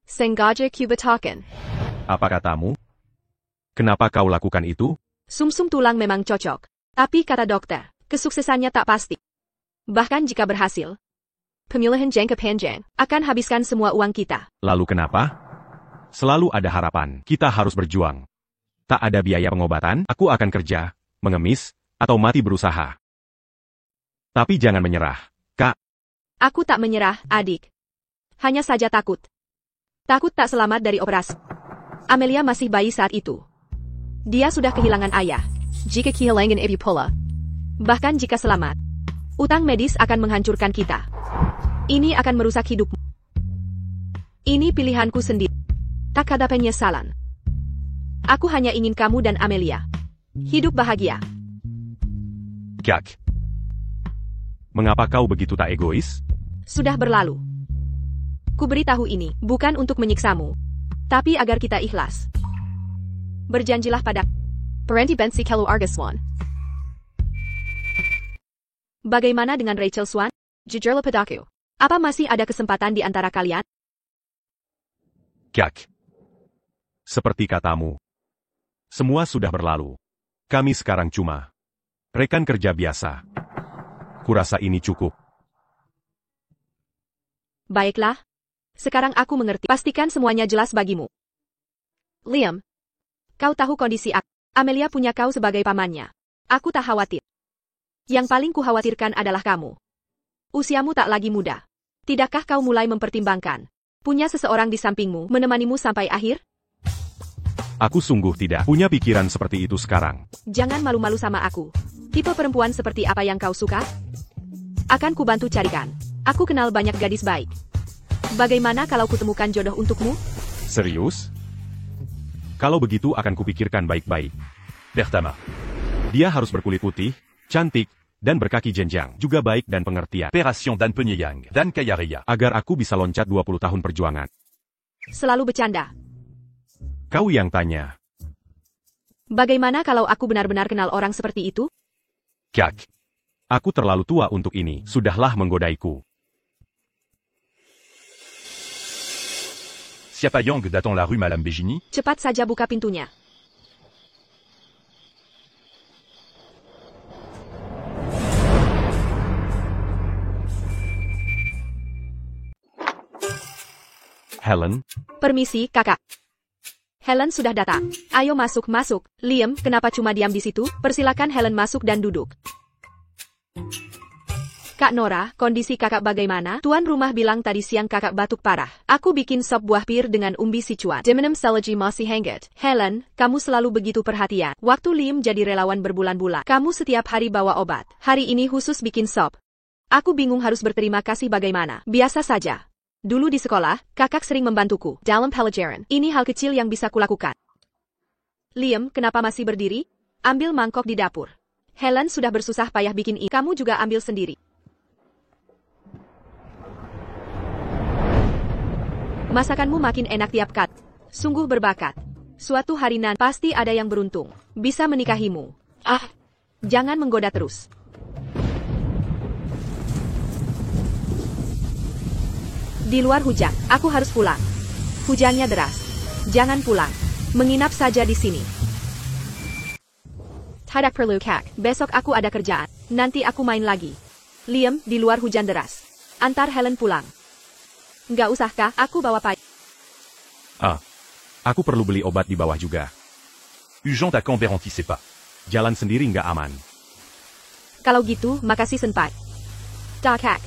Sengaja kubetakan. Apa katamu? Kenapa kau lakukan itu? Sumsum tulang memang cocok. Tapi kata dokter, kesuksesannya tak pasti. Bahkan jika berhasil, pemilihan jangka panjang akan habiskan semua uang kita. Lalu kenapa? Selalu ada harapan. Kita harus berjuang. Tak ada biaya pengobatan, aku akan kerja, mengemis, atau mati berusaha. Tapi jangan menyerah, Kak. Aku tak menyerah, adik. Hanya saja takut. Takut tak selamat dari operasi. Amelia masih bayi saat itu. Dia sudah kehilangan ayah. Jika kehilangan ibu pula. Bahkan jika selamat, utang medis akan menghancurkan kita. Ini akan merusak hidupmu. Ini pilihanku sendiri. Tak ada penyesalan. Aku hanya ingin kamu dan Amelia hidup bahagia. Kak. Mengapa kau begitu tak egois? Sudah berlalu. Ku beritahu ini bukan untuk menyiksamu, tapi agar kita ikhlas. Berjanjilah pada Parenti Bensi Kelu Argaswan. Bagaimana dengan Rachel Swan? Jujurlah padaku. Apa masih ada kesempatan di antara kalian? Kak. Seperti katamu. Semua sudah berlalu. Kami sekarang cuma rekan kerja biasa. Kurasa ini cukup. Baiklah. Sekarang aku mengerti. Pastikan semuanya jelas bagimu. Liam. Kau tahu kondisi aku. Amelia punya kau sebagai pamannya. Aku tak khawatir. Yang paling kukhawatirkan adalah kamu. Usiamu tak lagi muda. Tidakkah kau mulai mempertimbangkan punya seseorang di sampingmu menemanimu sampai akhir? Aku sungguh tidak punya pikiran seperti itu sekarang. Jangan malu-malu sama aku. Tipe perempuan seperti apa yang kau suka? Akan kubantu carikan. Aku kenal banyak gadis baik. Bagaimana kalau kutemukan jodoh untukmu? Serius? Kalau begitu akan kupikirkan baik-baik. Pertama. Dia harus berkulit putih, cantik, dan berkaki jenjang, juga baik dan pengertian. Opération Dan Penyayang, Dan Kaya-Raya. Agar aku bisa loncat 20 tahun perjuangan. Selalu bercanda. Kau yang tanya. Bagaimana kalau aku benar-benar kenal orang seperti itu? Kak. Aku terlalu tua untuk ini, sudahlah menggodaiku. Siapa yang datang la rue Madame Begini? Cepat saja buka pintunya. Helen, Permisi, kakak. Helen sudah datang. Ayo masuk. Liam, kenapa cuma diam di situ? Persilakan Helen masuk dan duduk. Kak Nora, kondisi kakak bagaimana? Tuan rumah bilang tadi siang kakak batuk parah. Aku bikin sop buah pir dengan umbi sichuan. Demenem selagi masih hangat. Helen, kamu selalu begitu perhatian. Waktu Liam jadi relawan berbulan-bulan, kamu setiap hari bawa obat. Hari ini khusus bikin sop. Aku bingung harus berterima kasih bagaimana. Biasa saja. Dulu di sekolah, kakak sering membantuku. Dalam pelajaran, ini hal kecil yang bisa kulakukan. Liam, kenapa masih berdiri? Ambil mangkok di dapur. Helen sudah bersusah payah bikin ini. Kamu juga ambil sendiri. Masakanmu makin enak tiap kat. Sungguh berbakat. Suatu hari nanti pasti ada yang beruntung. Bisa menikahimu. Jangan menggoda terus. Di luar hujan, aku harus pulang. Hujannya deras. Jangan pulang. Menginap saja di sini. Tidak perlu kak. Besok aku ada kerjaan. Nanti aku main lagi. Liam, di luar hujan deras. Antar Helen pulang. Nggak usah kak, aku bawa pai. Aku perlu beli obat di bawah juga. Urgent à Canberranti, c'est pas. Jalan sendiri nggak aman. Kalau gitu, makasih senpai. Dah kak.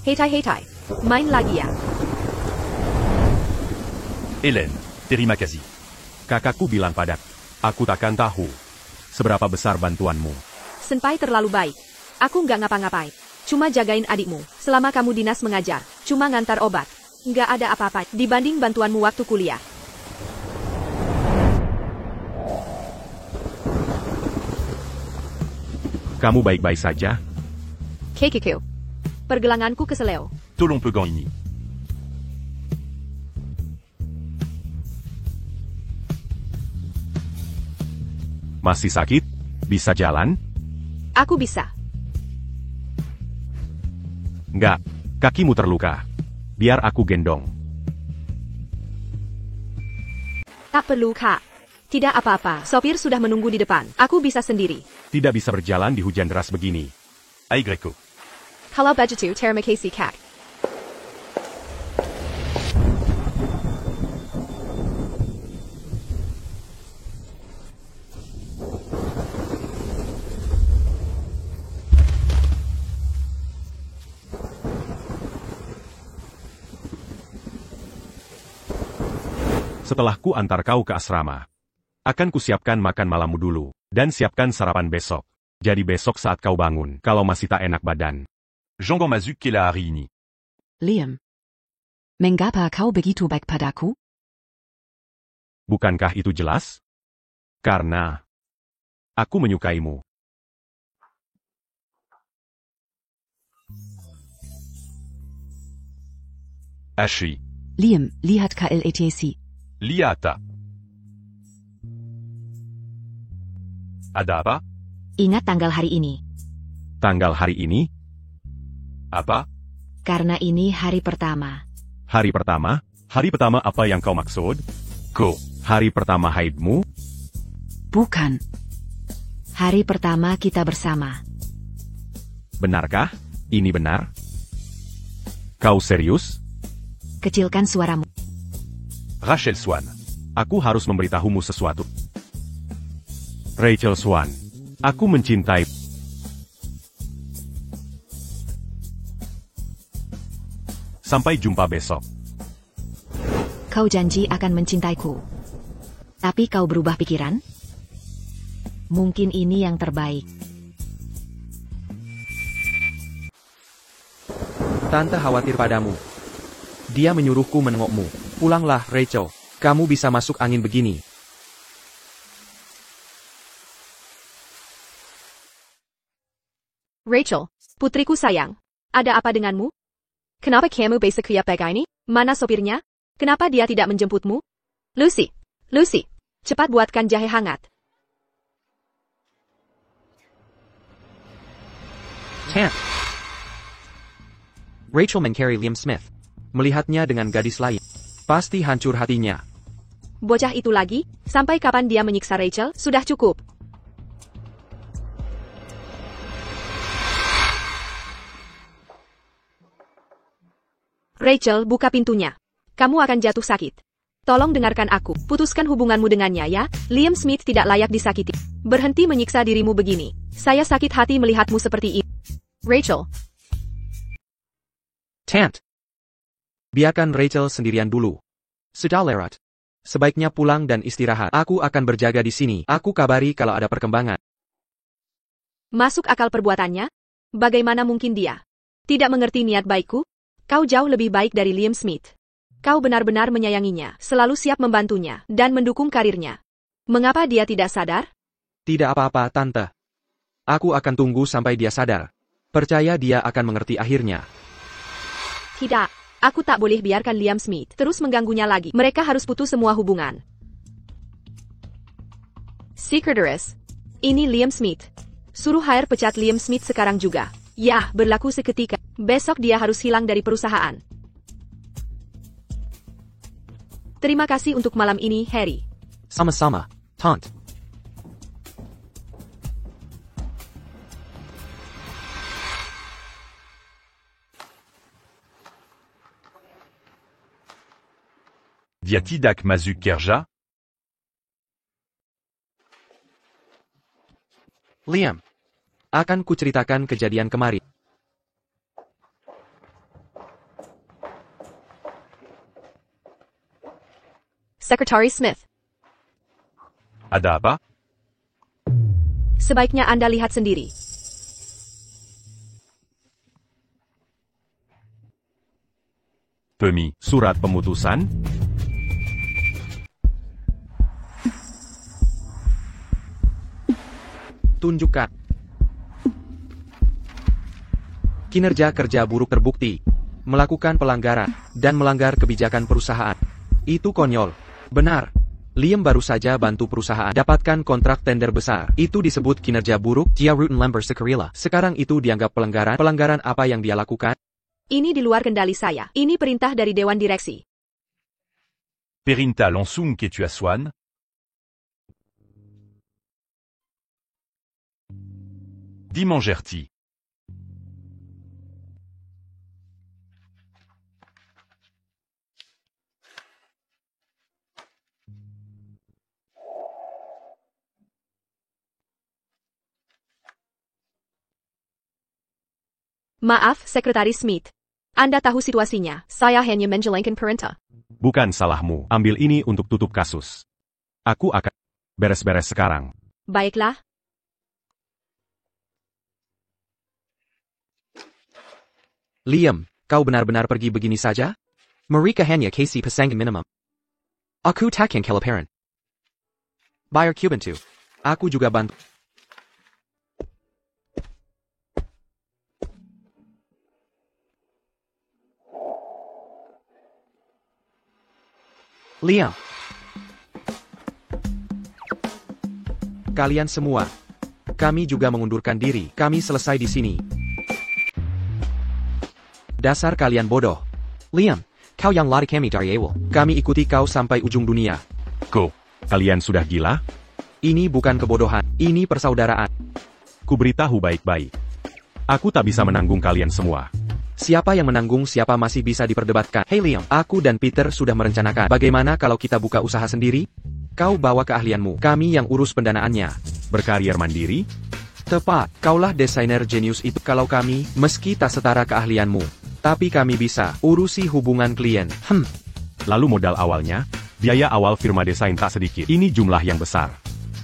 Hetai. Main lagi ya. Hélène, terima kasih. Kakakku bilang padaku, aku takkan tahu seberapa besar bantuanmu. Senpai terlalu baik. Aku nggak ngapa-ngapain. Cuma jagain adikmu. Selama kamu dinas mengajar. Cuma ngantar obat. Nggak ada apa-apa dibanding bantuanmu waktu kuliah. Kamu baik-baik saja? Kekekeo. Pergelanganku keseleo. Tolong pegang ini. Masih sakit? Bisa jalan? Aku bisa. Enggak, kakimu terluka. Biar aku gendong. Tak perlu kak. Tidak apa-apa, sopir sudah menunggu di depan. Aku bisa sendiri. Tidak bisa berjalan di hujan deras begini. Ai Greco. Kalau begitu, terima kasih kak. Setelah ku antar kau ke asrama, akan kusiapkan makan malammu dulu, dan siapkan sarapan besok. Jadi besok saat kau bangun, kalau masih tak enak badan. Jean Mazuk Kela hari ini. Liam. Mengapa kau begitu baik padaku? Bukankah itu jelas? Karena aku menyukaimu. Ashley. Liam, lihat KLETC. Liata. Ada apa? Ingat tanggal hari ini. Tanggal hari ini? Apa? Karena ini hari pertama. Hari pertama? Hari pertama apa yang kau maksud? Ko. Hari pertama haidmu? Bukan. Hari pertama kita bersama. Benarkah? Ini benar? Kau serius? Kecilkan suaramu. Rachel Swan. Aku harus memberitahumu sesuatu. Rachel Swan. Aku mencintai. Sampai jumpa besok. Kau janji akan mencintaiku. Tapi kau berubah pikiran? Mungkin ini yang terbaik. Tante khawatir padamu. Dia menyuruhku menengokmu. Pulanglah, Rachel. Kamu bisa masuk angin begini. Rachel, putriku sayang. Ada apa denganmu? Kenapa kamu besok kayak begini? Mana sopirnya? Kenapa dia tidak menjemputmu? Lucy, cepat buatkan jahe hangat. Tant. Rachel mencari Liam Smith. Melihatnya dengan gadis lain. Pasti hancur hatinya. Bocah itu lagi? Sampai kapan dia menyiksa Rachel? Sudah cukup. Rachel, buka pintunya. Kamu akan jatuh sakit. Tolong dengarkan aku. Putuskan hubunganmu dengannya ya. Liam Smith tidak layak disakiti. Berhenti menyiksa dirimu begini. Saya sakit hati melihatmu seperti ini. Rachel. Tant. Biarkan Rachel sendirian dulu. Sudah lewat. Sebaiknya pulang dan istirahat. Aku akan berjaga di sini. Aku kabari kalau ada perkembangan. Masuk akal perbuatannya? Bagaimana mungkin dia tidak mengerti niat baikku? Kau jauh lebih baik dari Liam Smith. Kau benar-benar menyayanginya, selalu siap membantunya, dan mendukung karirnya. Mengapa dia tidak sadar? Tidak apa-apa, Tante. Aku akan tunggu sampai dia sadar. Percaya dia akan mengerti akhirnya. Tidak, aku tak boleh biarkan Liam Smith terus mengganggunya lagi. Mereka harus putus semua hubungan. Secretaris, ini Liam Smith. Suruh hire pecat Liam Smith sekarang juga. Ya, berlaku seketika. Besok dia harus hilang dari perusahaan. Terima kasih untuk malam ini, Harry. Sama-sama, Tante. Dia tidak masuk kerja? Liam. Akan kuceritakan kejadian kemarin. Secretary Smith. Ada apa? Sebaiknya Anda lihat sendiri. Pemi, surat pemutusan? Tunjukkan. Kinerja kerja buruk terbukti. Melakukan pelanggaran, dan melanggar kebijakan perusahaan. Itu konyol. Benar. Liam baru saja bantu perusahaan dapatkan kontrak tender besar. Itu disebut kinerja buruk. Dia Rutan Lember Sekarila. Sekarang itu dianggap pelanggaran. Pelanggaran apa yang dia lakukan? Ini di luar kendali saya. Ini perintah dari Dewan Direksi. Perinta langsung que tu as Swan? Dimangerti. Maaf, Sekretaris Smith. Anda tahu situasinya. Saya hanya menjalankan perintah. Bukan salahmu. Ambil ini untuk tutup kasus. Aku akan beres-beres sekarang. Baiklah. Liam, kau benar-benar pergi begini saja? Mereka hanya kasih pasangan minimum. Aku takkan kelaparan. Bayar Cuban tu. Aku juga bantu. Liam. Kalian semua. Kami juga mengundurkan diri. Kami selesai di sini. Dasar kalian bodoh. Liam, kau yang lari kami dari awal. Kami ikuti kau sampai ujung dunia. Kok, kalian sudah gila? Ini bukan kebodohan. Ini persaudaraan. Kuberitahu baik-baik. Aku tak bisa menanggung kalian semua. Siapa yang menanggung siapa masih bisa diperdebatkan. Hey Liam, aku dan Peter sudah merencanakan. Bagaimana kalau kita buka usaha sendiri? Kau bawa keahlianmu. Kami yang urus pendanaannya. Berkarier mandiri? Tepat, kaulah desainer jenius itu. Kalau kami, meski tak setara keahlianmu, tapi kami bisa urusi hubungan klien. Lalu modal awalnya? Biaya awal firma desain tak sedikit. Ini jumlah yang besar.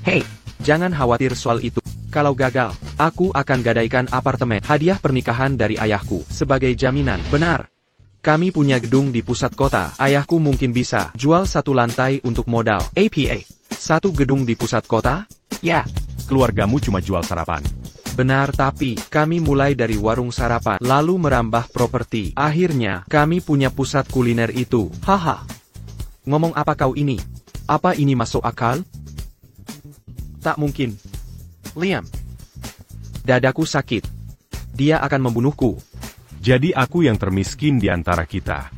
Hey, jangan khawatir soal itu. Kalau gagal, aku akan gadaikan apartemen hadiah pernikahan dari ayahku sebagai jaminan. Benar. Kami punya gedung di pusat kota. Ayahku mungkin bisa jual satu lantai untuk modal. APA. Satu gedung di pusat kota? Ya. Keluargamu cuma jual sarapan. Benar, tapi kami mulai dari warung sarapan, lalu merambah properti. Akhirnya, kami punya pusat kuliner itu. Haha. Ngomong apa kau ini? Apa ini masuk akal? Tak mungkin. Liam. Dadaku sakit. Dia akan membunuhku. Jadi aku yang termiskin di antara kita.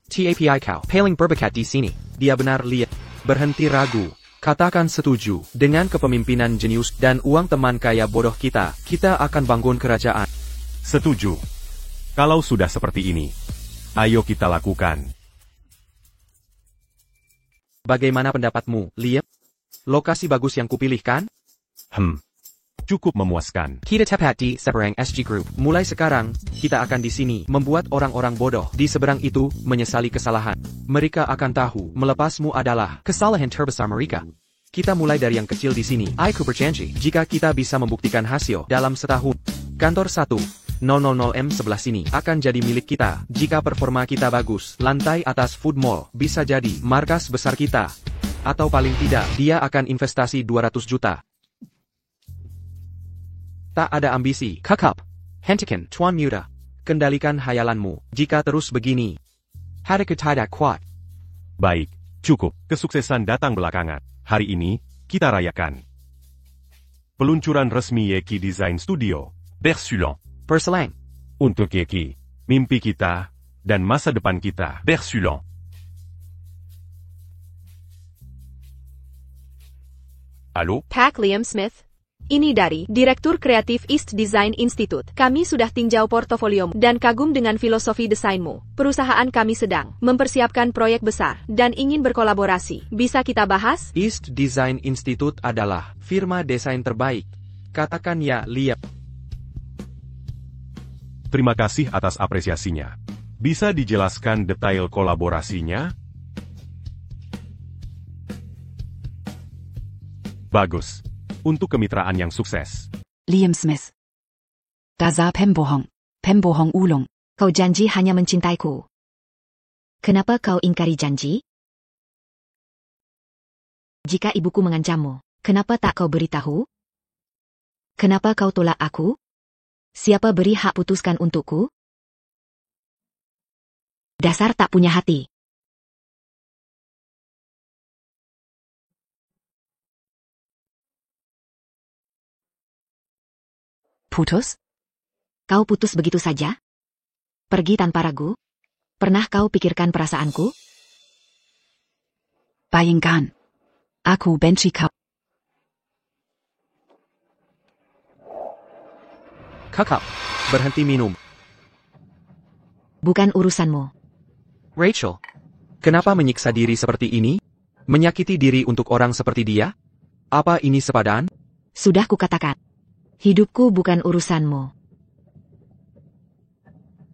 TAPI kau, paling berbakat di sini. Dia benar, Liam. Berhenti ragu. Katakan setuju. Dengan kepemimpinan jenius dan uang teman kaya bodoh kita akan bangun kerajaan. Setuju. Kalau sudah seperti ini, ayo kita lakukan. Bagaimana pendapatmu, Liam? Lokasi bagus yang kupilih kan? Cukup memuaskan. Kita tepat di seberang SG Group. Mulai sekarang, kita akan di sini membuat orang-orang bodoh di seberang itu menyesali kesalahan. Mereka akan tahu melepasmu adalah kesalahan terbesar mereka. Kita mulai dari yang kecil di sini. Aku berjanji, jika kita bisa membuktikan hasil dalam setahun, kantor 100M sebelah sini akan jadi milik kita. Jika performa kita bagus, lantai atas Food Mall bisa jadi markas besar kita. Atau paling tidak, dia akan investasi 200 juta. Tak ada ambisi, kakap. Hentikan, Tuan Muda. Kendalikan hayalanmu. Jika terus begini, hadapi tidak kuat. Baik, cukup. Kesuksesan datang belakangan. Hari ini, kita rayakan. Peluncuran resmi Yeki Design Studio. Bersulan. Perselang. Untuk Yeki, mimpi kita, dan masa depan kita. Bersulan. Halo? Pak Liam Smith. Ini dari Direktur Kreatif East Design Institute. Kami sudah tinjau portofoliomu dan kagum dengan filosofi desainmu. Perusahaan kami sedang mempersiapkan proyek besar dan ingin berkolaborasi. Bisa kita bahas? East Design Institute adalah firma desain terbaik. Katakan ya, Liam. Terima kasih atas apresiasinya. Bisa dijelaskan detail kolaborasinya? Bagus. Untuk kemitraan yang sukses. Liam Smith. Da sah Pembohong Ulung. Kau janji hanya mencintaiku. Kenapa kau ingkari janji? Jika ibuku mengancammu, kenapa tak kau beritahu? Kenapa kau tolak aku? Siapa beri hak putuskan untukku? Dasar tak punya hati. Putus? Kau putus begitu saja? Pergi tanpa ragu? Pernah kau pikirkan perasaanku? Bayangkan. Aku benci kau. Kakak, berhenti minum. Bukan urusanmu. Rachel, kenapa menyiksa diri seperti ini? Menyakiti diri untuk orang seperti dia? Apa ini sepadan? Sudah kukatakan. Hidupku bukan urusanmu.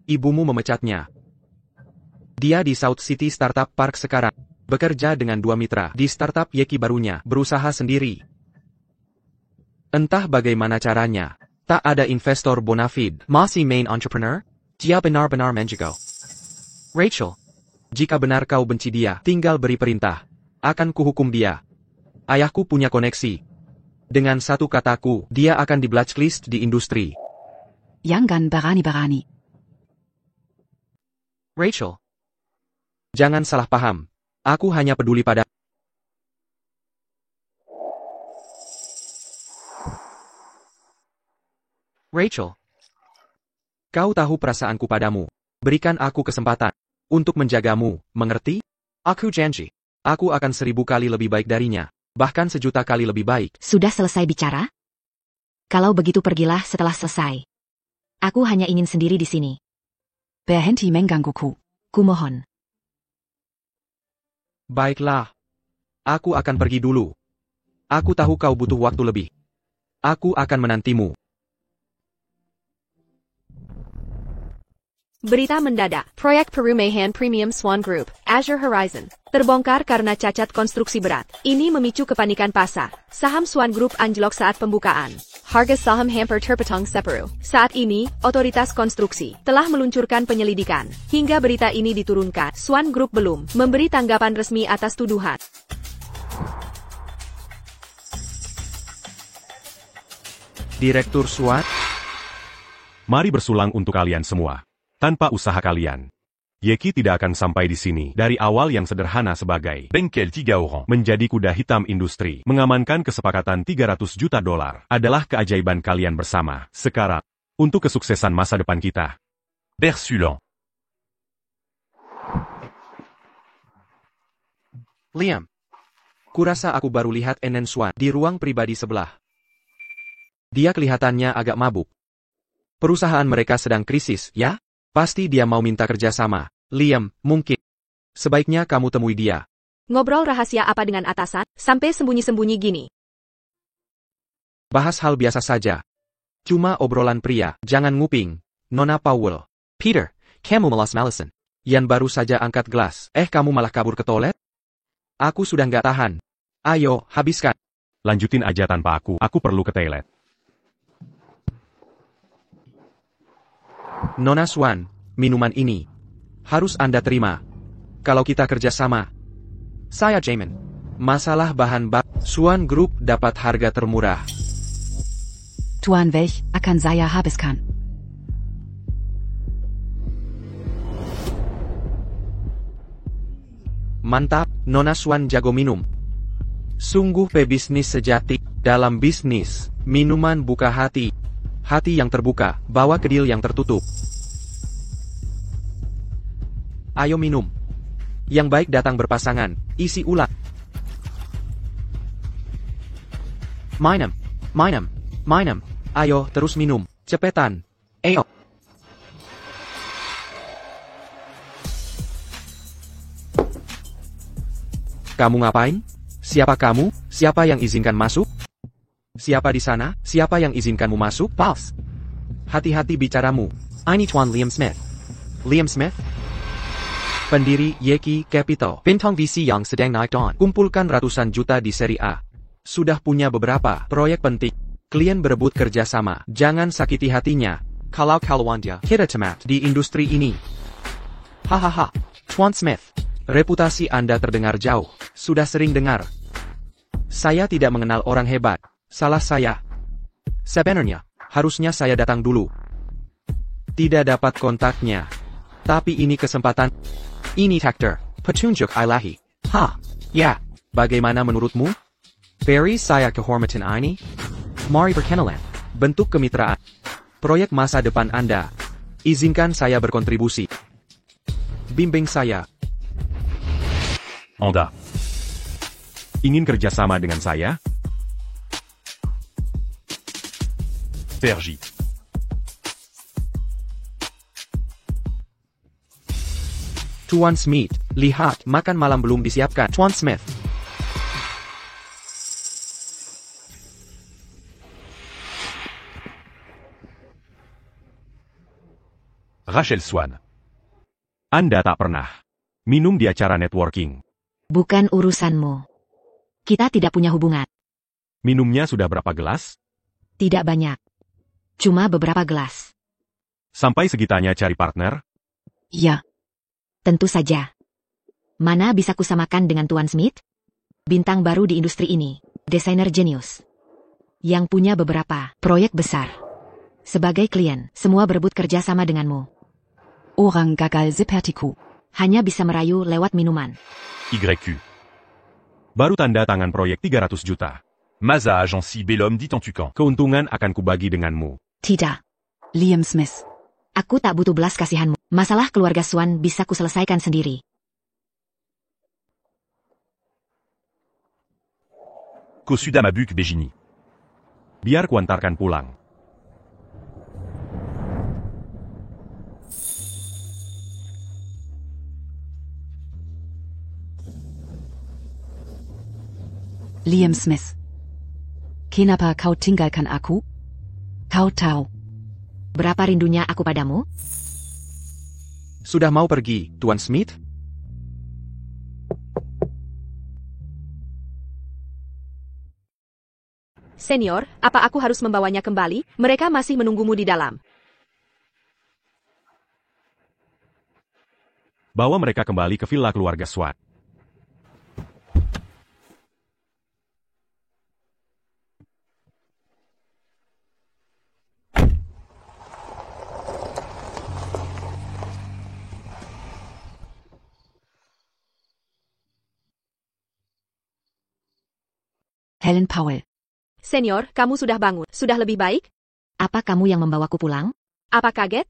Ibumu memecatnya. Dia di South City Startup Park sekarang. Bekerja dengan 2 mitra di startup Yeki barunya. Berusaha sendiri. Entah bagaimana caranya. Tak ada investor bonafide. Masih main entrepreneur? Dia benar-benar menjago. Rachel, jika benar kau benci dia, tinggal beri perintah. Akan kuhukum dia. Ayahku punya koneksi. Dengan satu kataku, dia akan di blacklist di industri. Jangan berani-berani. Rachel, jangan salah paham. Aku hanya peduli pada... Rachel, kau tahu perasaanku padamu. Berikan aku kesempatan untuk menjagamu, mengerti? Aku janji, aku akan 1000 kali lebih baik darinya. Bahkan 1.000.000 kali lebih baik. Sudah selesai bicara? Kalau begitu pergilah setelah selesai. Aku hanya ingin sendiri di sini. Berhenti menggangguku. Kumohon. Baiklah. Aku akan pergi dulu. Aku tahu kau butuh waktu lebih. Aku akan menantimu. Berita mendadak. Proyek Perumahan Premium Swan Group, Azure Horizon, terbongkar karena cacat konstruksi berat. Ini memicu kepanikan pasar. Saham Swan Group anjlok saat pembukaan. Harga saham hampir terpotong separuh. Saat ini, otoritas konstruksi telah meluncurkan penyelidikan. Hingga berita ini diturunkan, Swan Group belum memberi tanggapan resmi atas tuduhan. Direktur SWAT? Mari bersulang untuk kalian semua. Tanpa usaha kalian, Yeki tidak akan sampai di sini. Dari awal yang sederhana sebagai Bengkel 3 orang. menjadi kuda hitam industri, mengamankan kesepakatan $300 juta adalah keajaiban kalian bersama. Sekarang, untuk kesuksesan masa depan kita. Bersulant. Liam. Kurasa aku baru lihat Enen Swan di ruang pribadi sebelah. Dia kelihatannya agak mabuk. Perusahaan mereka sedang krisis, ya? Pasti dia mau minta kerjasama. Liam, mungkin. Sebaiknya kamu temui dia. Ngobrol rahasia apa dengan atasan, sampai sembunyi-sembunyi gini? Bahas hal biasa saja. Cuma obrolan pria, jangan nguping. Nona Powell. Peter, kamu malas-malasan. Yan baru saja angkat gelas. Kamu malah kabur ke toilet? Aku sudah nggak tahan. Ayo, habiskan. Lanjutin aja tanpa aku perlu ke toilet. Nona Swan, minuman ini harus Anda terima. Kalau kita kerjasama. Saya Jamin. Masalah bahan bak, Swan Group dapat harga termurah. Tuan welch akan saya habiskan. Mantap, Nona Swan jago minum. Sungguh pebisnis sejati. Dalam bisnis, minuman buka hati. Hati yang terbuka, bawa kedil yang tertutup. Ayo minum. Yang baik datang berpasangan, isi ulang. Minum, minum, minum. Ayo, terus minum. Cepetan. Ayo. Kamu ngapain? Siapa kamu? Siapa yang izinkan masuk? Siapa di sana? Siapa yang izinkanmu masuk? Pals. Hati-hati bicaramu. Ini Tuan Liam Smith. Liam Smith? Pendiri Yeki Capital. Bintang VC yang sedang naik daun. Kumpulkan ratusan juta di seri A. Sudah punya beberapa proyek penting. Klien berebut kerjasama. Jangan sakiti hatinya. Kalau dia kita cemat di industri ini. Hahaha. Tuan Smith. Reputasi Anda terdengar jauh. Sudah sering dengar. Saya tidak mengenal orang hebat. Salah saya. Sebenarnya, harusnya saya datang dulu. Tidak dapat kontaknya. Tapi ini kesempatan. Ini takdir. Petunjuk ilahi. Ya. Bagaimana menurutmu? Beri saya kehormatan ini. Mari berkenalan. Bentuk kemitraan. Proyek masa depan Anda. Izinkan saya berkontribusi. Bimbing saya. Anda. Ingin kerjasama dengan saya? Sergi. Tuan Smith, lihat, makan malam belum disiapkan. Tuan Smith. Rachel Swan. Anda tak pernah minum di acara networking. Bukan urusanmu. Kita tidak punya hubungan. Minumnya sudah berapa gelas? Tidak banyak. Cuma beberapa gelas. Sampai segitanya cari partner? Ja, Tentu saja. Mana bisa kusamakan dengan Tuan Smith? Bintang baru di industri ini. Desainer jenius. Yang punya beberapa proyek besar. Sebagai klien, semua berebut kerja sama denganmu. orang gagal sepertiku. Hanya bisa merayu lewat minuman. YQ. Baru tanda tangan proyek 300 juta. Maza Agency Bellum dit en tucan. Keuntungan akan kubagi denganmu. Tidak. Liam Smith. Aku tak butuh belas kasihanmu. Masalah keluarga Swan bisa kuselesaikan sendiri. Kosuda Mabuk Begini. Biar kuantarkan pulang. Liam Smith. Kenapa kau tinggalkan aku? Kau tahu. Berapa rindunya aku padamu? Sudah mau pergi, Tuan Smith? Senior, apa aku harus membawanya kembali? Mereka masih menunggumu di dalam. Bawa mereka kembali ke villa keluarga Swan. Helen Powell. Senior, kamu sudah bangun. Sudah lebih baik? Apa kamu yang membawaku pulang? Apa kaget?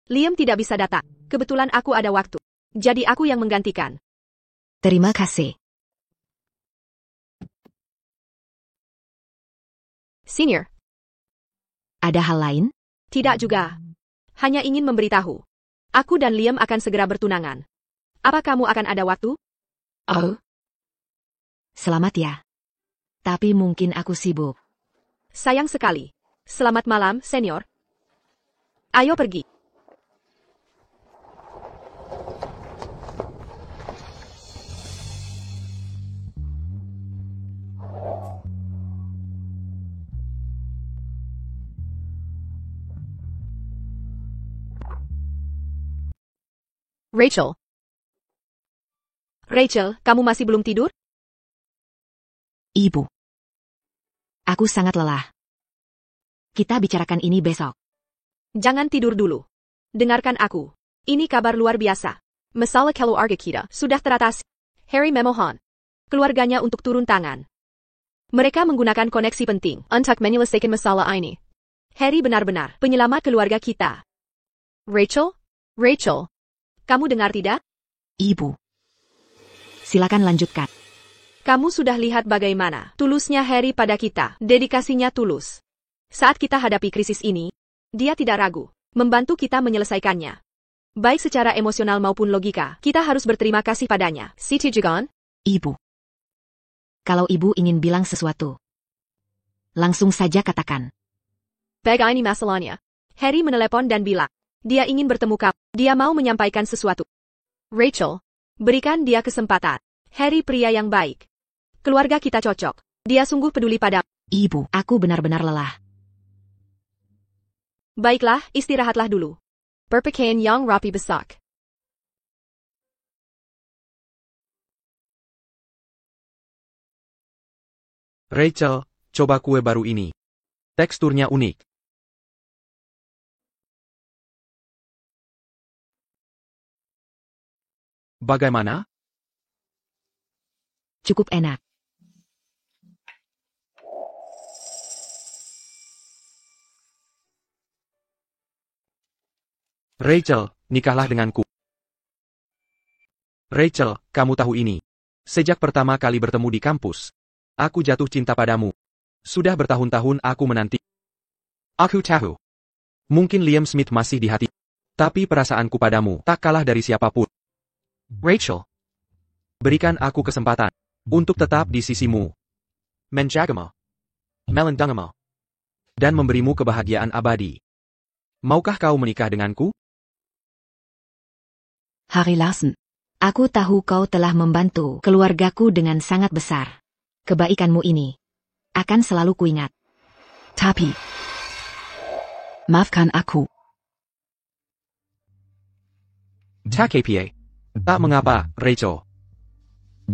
Liam tidak bisa datang. Kebetulan aku ada waktu. Jadi aku yang menggantikan. Terima kasih. Senior, Ada hal lain? tidak juga. Hanya ingin memberitahu. Aku dan Liam akan segera bertunangan. Apa kamu akan ada waktu? Oh. Selamat ya. Tapi mungkin aku sibuk. Sayang sekali. Selamat malam, senior. Ayo pergi. Rachel. Rachel, kamu masih belum tidur? Ibu. Aku sangat lelah. Kita bicarakan ini besok. Jangan tidur dulu. Dengarkan aku. Ini kabar luar biasa. Masalah keluarga kita sudah teratasi. Harry memohon keluarganya untuk turun tangan. Mereka menggunakan koneksi penting untuk menyelesaikan masalah ini. Harry benar-benar penyelamat keluarga kita. Rachel? Rachel, kamu dengar tidak? Ibu. Silakan lanjutkan. Kamu sudah lihat bagaimana tulusnya Harry pada kita, dedikasinya tulus. Saat kita hadapi krisis ini, dia tidak ragu membantu kita menyelesaikannya. Baik secara emosional maupun logika, kita harus berterima kasih padanya. Siti Jagan? Ibu. Kalau ibu ingin bilang sesuatu, langsung saja katakan. Bagaimana ini masalahnya? Harry menelepon dan bilang, dia ingin bertemu kamu. Dia mau menyampaikan sesuatu. Rachel, berikan dia kesempatan. Harry pria yang baik. Keluarga kita cocok. Dia sungguh peduli padamu. Ibu, aku benar-benar lelah. Baiklah, istirahatlah dulu. Berpakaian yang rapi besar. Rachel, coba kue baru ini. Teksturnya unik. Bagaimana? Cukup enak. Rachel, nikahlah denganku. Rachel, kamu tahu ini. Sejak pertama kali bertemu di kampus, aku jatuh cinta padamu. Sudah bertahun-tahun aku menanti. Aku tahu. Mungkin Liam Smith masih di hati. Tapi perasaanku padamu tak kalah dari siapapun. Rachel, berikan aku kesempatan untuk tetap di sisimu. Menjagamu. Melindungimu. Dan memberimu kebahagiaan abadi. Maukah kau menikah denganku? Harry Larsen. Aku tahu kau telah membantu keluargaku dengan sangat besar. Kebaikanmu ini akan selalu kuingat. Tapi. Maafkan aku. Tak apa. Tak mengapa, Rachel.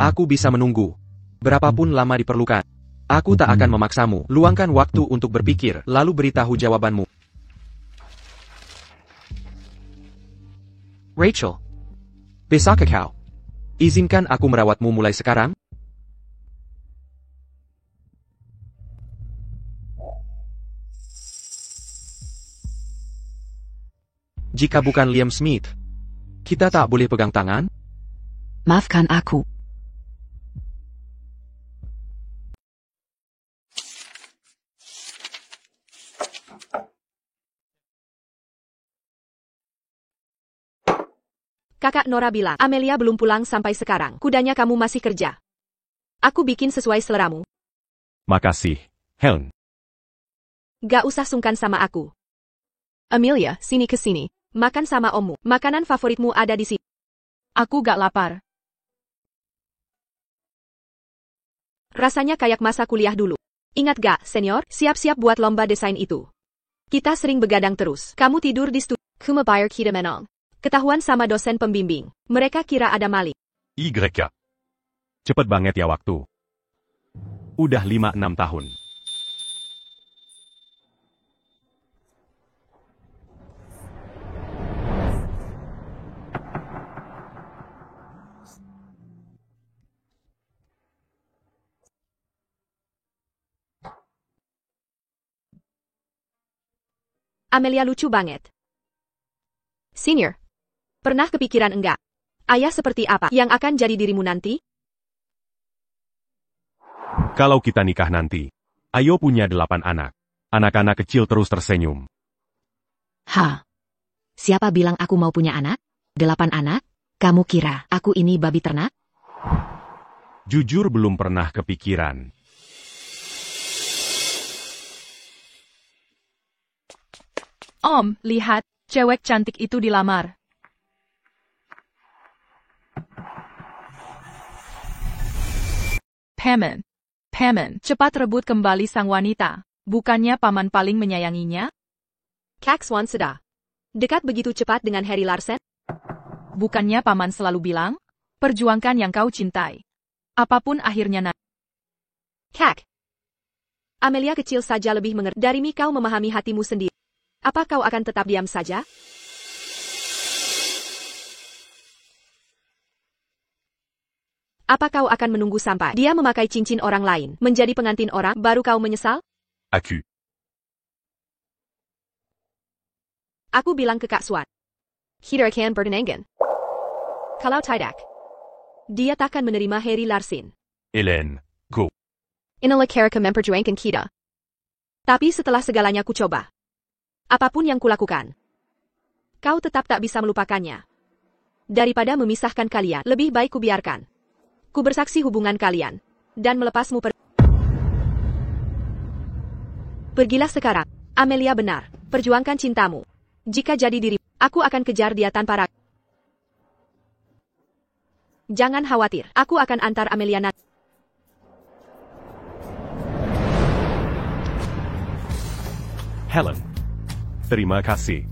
Aku bisa menunggu. Berapapun lama diperlukan. Aku tak akan memaksamu. Luangkan waktu untuk berpikir, lalu beritahu jawabanmu. Rachel. Bisakah kau? Izinkan aku merawatmu mulai sekarang? Jika bukan Liam Smith, kita tak boleh pegang tangan? Maafkan aku. Kakak Nora bilang, Amelia belum pulang sampai sekarang. Kudanya kamu masih kerja. Aku bikin sesuai seleramu. Makasih, Helen. Gak usah sungkan sama aku. Amelia, sini ke sini. Makan sama ommu. Makanan favoritmu ada di sini. Aku gak lapar. Rasanya kayak masa kuliah dulu. Ingat gak, senior? Siap-siap buat lomba desain itu. Kita sering begadang terus. Kamu tidur di studio. Kumabayar kita menang. Ketahuan sama dosen pembimbing. Mereka kira ada maling. YK. Cepet banget ya waktu. Udah 5-6 tahun. Amelia lucu banget. Senior, pernah kepikiran enggak? Ayah seperti apa yang akan jadi dirimu nanti? Kalau kita nikah nanti, Ayo punya 8 anak. Anak-anak kecil terus tersenyum. Ha. Siapa bilang aku mau punya anak? 8 anak? Kamu kira aku ini babi ternak? Jujur belum pernah kepikiran. Om, lihat, cewek cantik itu dilamar. Paman, cepat rebut kembali sang wanita. Bukannya paman paling menyayanginya? Kak Swan sudah dekat begitu cepat dengan Harry Larsen? Bukannya paman selalu bilang, perjuangkan yang kau cintai. Apapun akhirnya Kak, Amelia kecil saja lebih mengerti dari kau memahami hatimu sendiri. Apa kau akan tetap diam saja? Apa kau akan menunggu sampai dia memakai cincin orang lain, menjadi pengantin orang, baru kau menyesal? Aku. Aku bilang ke Kak Swan. Kita akan berdenangan. Kalau tidak, dia takkan menerima Harry Larsen. Hélène, go. Inilah cara memperjuangkan kita. Tapi setelah segalanya ku coba, apapun yang kulakukan, kau tetap tak bisa melupakannya. Daripada memisahkan kalian, lebih baik ku biarkan. Ku bersaksi hubungan kalian, dan melepasmu Pergilah sekarang. Amelia benar, perjuangkan cintamu. Jika jadi dirimu, aku akan kejar dia tanpa ragu. Jangan khawatir, aku akan antar Amelia nanti. Helen. Terima kasih.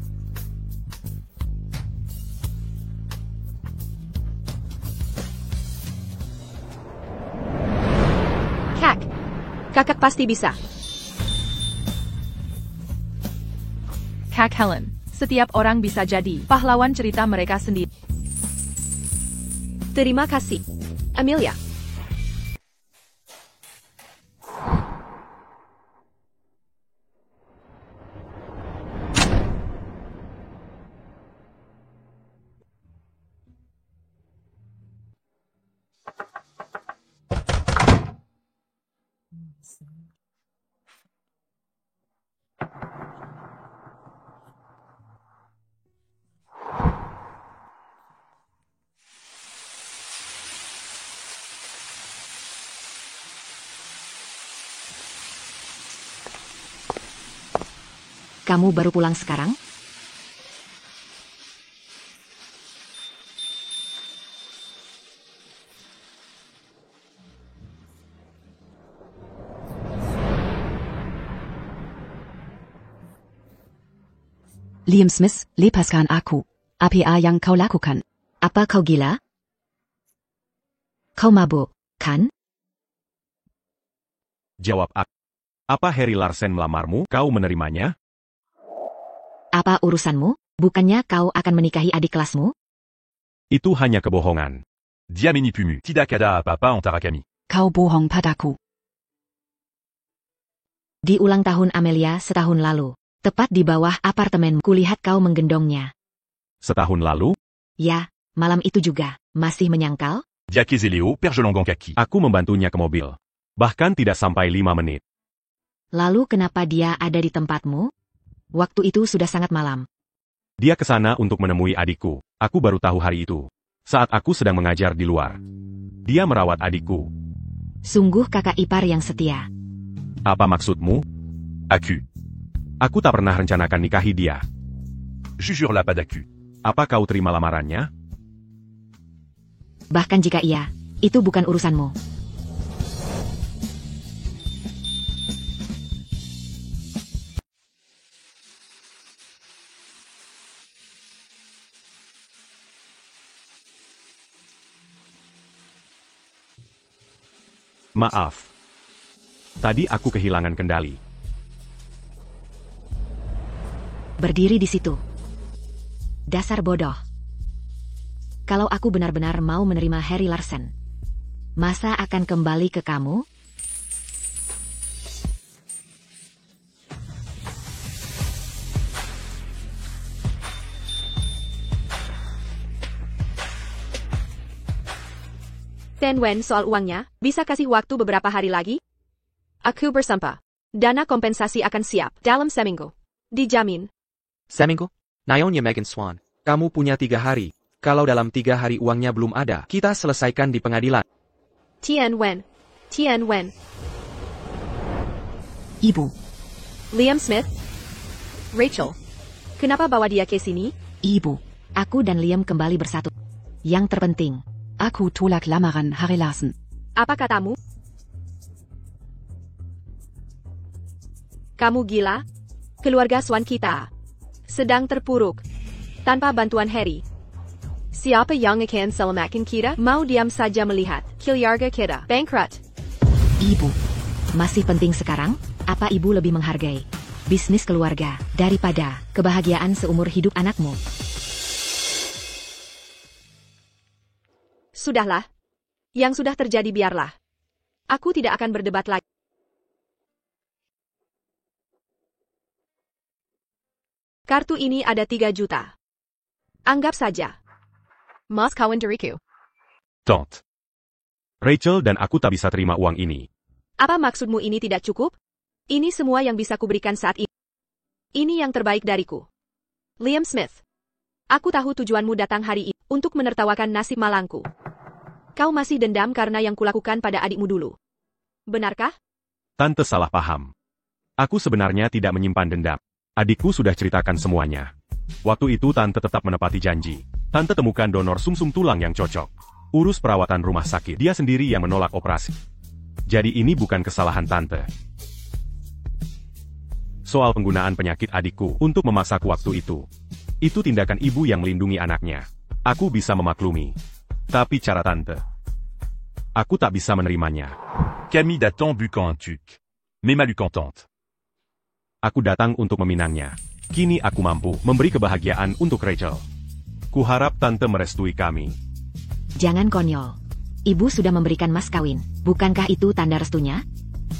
Kakak pasti bisa. Kak Helen, setiap orang bisa jadi pahlawan cerita mereka sendiri. Terima kasih, Amelia. Kamu baru pulang sekarang? Liam Smith, lepaskan aku. Apa yang kau lakukan? Apa kau gila? Kau mabuk, kan? Jawab aku. Apa Harry Larsen melamarmu? Kau menerimanya? Apa urusanmu? Bukannya kau akan menikahi adik kelasmu? Itu hanya kebohongan. Diamini pumu. Tidak ada apa-apa antara kami. Kau bohong padaku. Di ulang tahun Amelia setahun lalu. Tepat di bawah apartemen, kulihat kau menggendongnya. Setahun lalu? Ya, malam itu juga. Masih menyangkal? Jacques et Léo, Pergelongan kaki. Aku membantunya ke mobil. Bahkan tidak sampai 5 menit. Lalu kenapa dia ada di tempatmu? Waktu itu sudah sangat malam. Dia ke sana untuk menemui adikku. Aku baru tahu hari itu. Saat aku sedang mengajar di luar. Dia merawat adikku. Sungguh kakak ipar yang setia. Apa maksudmu? Aku. Aku tak pernah rencanakan nikahi dia. Jujur la pas d'acu. Apa kau terima lamarannya? Bahkan jika iya, itu bukan urusanmu. Maaf. Tadi aku kehilangan kendali. Berdiri di situ. Dasar bodoh. Kalau aku benar-benar mau menerima Harry Larsen, masa akan kembali ke kamu? Ten Wen soal uangnya, bisa kasih waktu beberapa hari lagi? Aku bersumpah. Dana kompensasi akan siap dalam seminggu. Dijamin. Seminggu? Naonnya Megan Swan. Kamu punya 3 hari. Kalau dalam 3 hari uangnya belum ada, kita selesaikan di pengadilan. Tian Wen. Tian Wen. Ibu. Liam Smith. Rachel. Kenapa bawa dia ke sini? Ibu. Aku dan Liam kembali bersatu. Yang terpenting, Aku tolak lamaran Harry Larsen. Apa katamu? Kamu gila? Keluarga Swan kita sedang terpuruk tanpa bantuan Harry. Siapa yang akan selamatkan kita? Mau diam saja melihat keluarga kita bankrupt? Ibu. masih penting sekarang? Apa ibu lebih menghargai bisnis keluarga daripada kebahagiaan seumur hidup anakmu? Sudahlah. Yang sudah terjadi biarlah. Aku tidak akan berdebat lagi. Kartu ini ada 3 juta. Anggap saja. Mas kawan diriku. Tante. Rachel dan aku tak bisa terima uang ini. Apa maksudmu ini tidak cukup? Ini semua yang bisa kuberikan saat ini. Ini yang terbaik dariku. Liam Smith. Aku tahu tujuanmu datang hari ini untuk menertawakan nasib malangku. Kau masih dendam karena yang kulakukan pada adikmu dulu. Benarkah? Tante salah paham. Aku sebenarnya tidak menyimpan dendam. Adikku sudah ceritakan semuanya. Waktu itu Tante tetap menepati janji. Tante temukan donor sumsum tulang yang cocok. Urus perawatan rumah sakit. Dia sendiri yang menolak operasi. Jadi ini bukan kesalahan Tante. Soal penggunaan penyakit adikku untuk memasak waktu itu tindakan ibu yang melindungi anaknya. Aku bisa memaklumi. Tapi cara Tante, aku tak bisa menerimanya. Camille d'attend bucan un tuc. Mais ma contente. Aku datang untuk meminangnya. Kini aku mampu memberi kebahagiaan untuk Rachel. Kuharap Tante merestui kami. Jangan konyol. Ibu sudah memberikan mas kawin. Bukankah itu tanda restunya?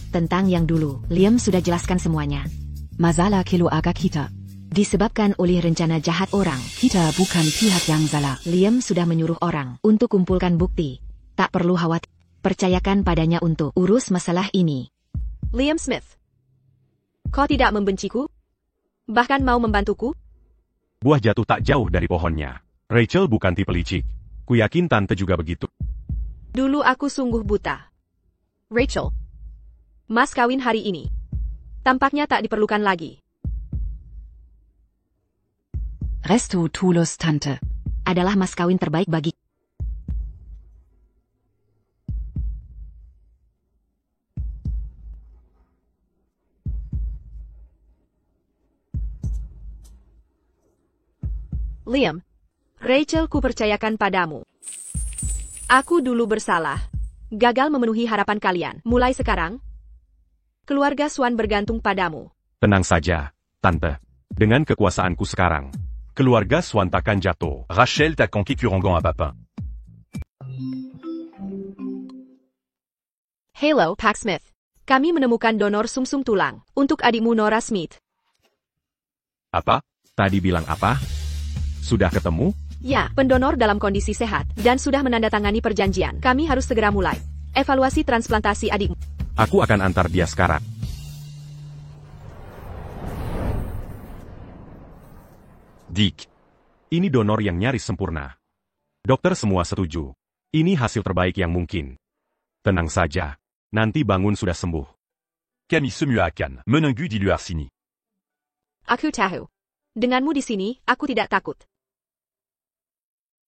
Tentang yang dulu, Liam sudah jelaskan semuanya. Masalah keluarga kita. Disebabkan oleh rencana jahat orang. Kita bukan pihak yang salah. Liam sudah menyuruh orang untuk kumpulkan bukti. Tak perlu khawatir. Percayakan padanya untuk urus masalah ini. Liam Smith. Kau tidak membenciku? Bahkan mau membantuku? Buah jatuh tak jauh dari pohonnya. Rachel bukan tipe licik. Ku yakin Tante juga begitu. Dulu aku sungguh buta. Rachel. Mas kawin hari ini. Tampaknya tak diperlukan lagi. Restu tulus Tante. Adalah mas kawin terbaik bagi. Liam. Rachel ku percayakan padamu. Aku dulu bersalah. Gagal memenuhi harapan kalian. Mulai sekarang, keluarga Swan bergantung padamu. Tenang saja, Tante. Dengan kekuasaanku sekarang, keluarga Swan takkan jatuh. Rachel t'a conquis Curangan à Papin. Hello, Pack Smith. Kami menemukan donor sumsum tulang untuk adikmu Nora Smith. Apa? Tadi bilang apa? Sudah ketemu? Ya, pendonor dalam kondisi sehat dan sudah menandatangani perjanjian. Kami harus segera mulai evaluasi transplantasi adikmu. Aku akan antar dia sekarang. Dick. Ini donor yang nyaris sempurna. Dokter semua setuju. Ini hasil terbaik yang mungkin. Tenang saja. Nanti bangun sudah sembuh. Camille semua akan menunggu di luar sini. Aku tahu. Denganmu di sini, aku tidak takut.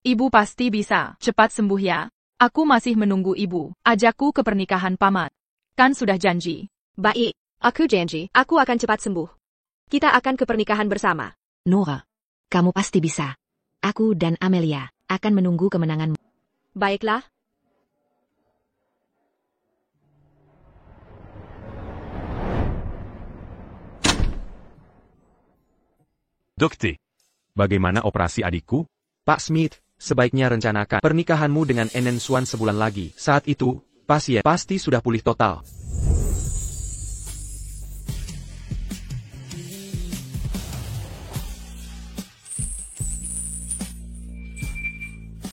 Ibu pasti bisa cepat sembuh ya. Aku masih menunggu ibu. Ajakku ke pernikahan paman. Kan sudah janji. Baik, aku janji, aku akan cepat sembuh. Kita akan ke pernikahan bersama. Nora. Kamu pasti bisa. Aku dan Amelia akan menunggu kemenanganmu. Baiklah. Docteur. Bagaimana operasi adikku? Pak Smith, sebaiknya rencanakan pernikahanmu dengan Enen Swan sebulan lagi. Saat itu, pasien pasti sudah pulih total.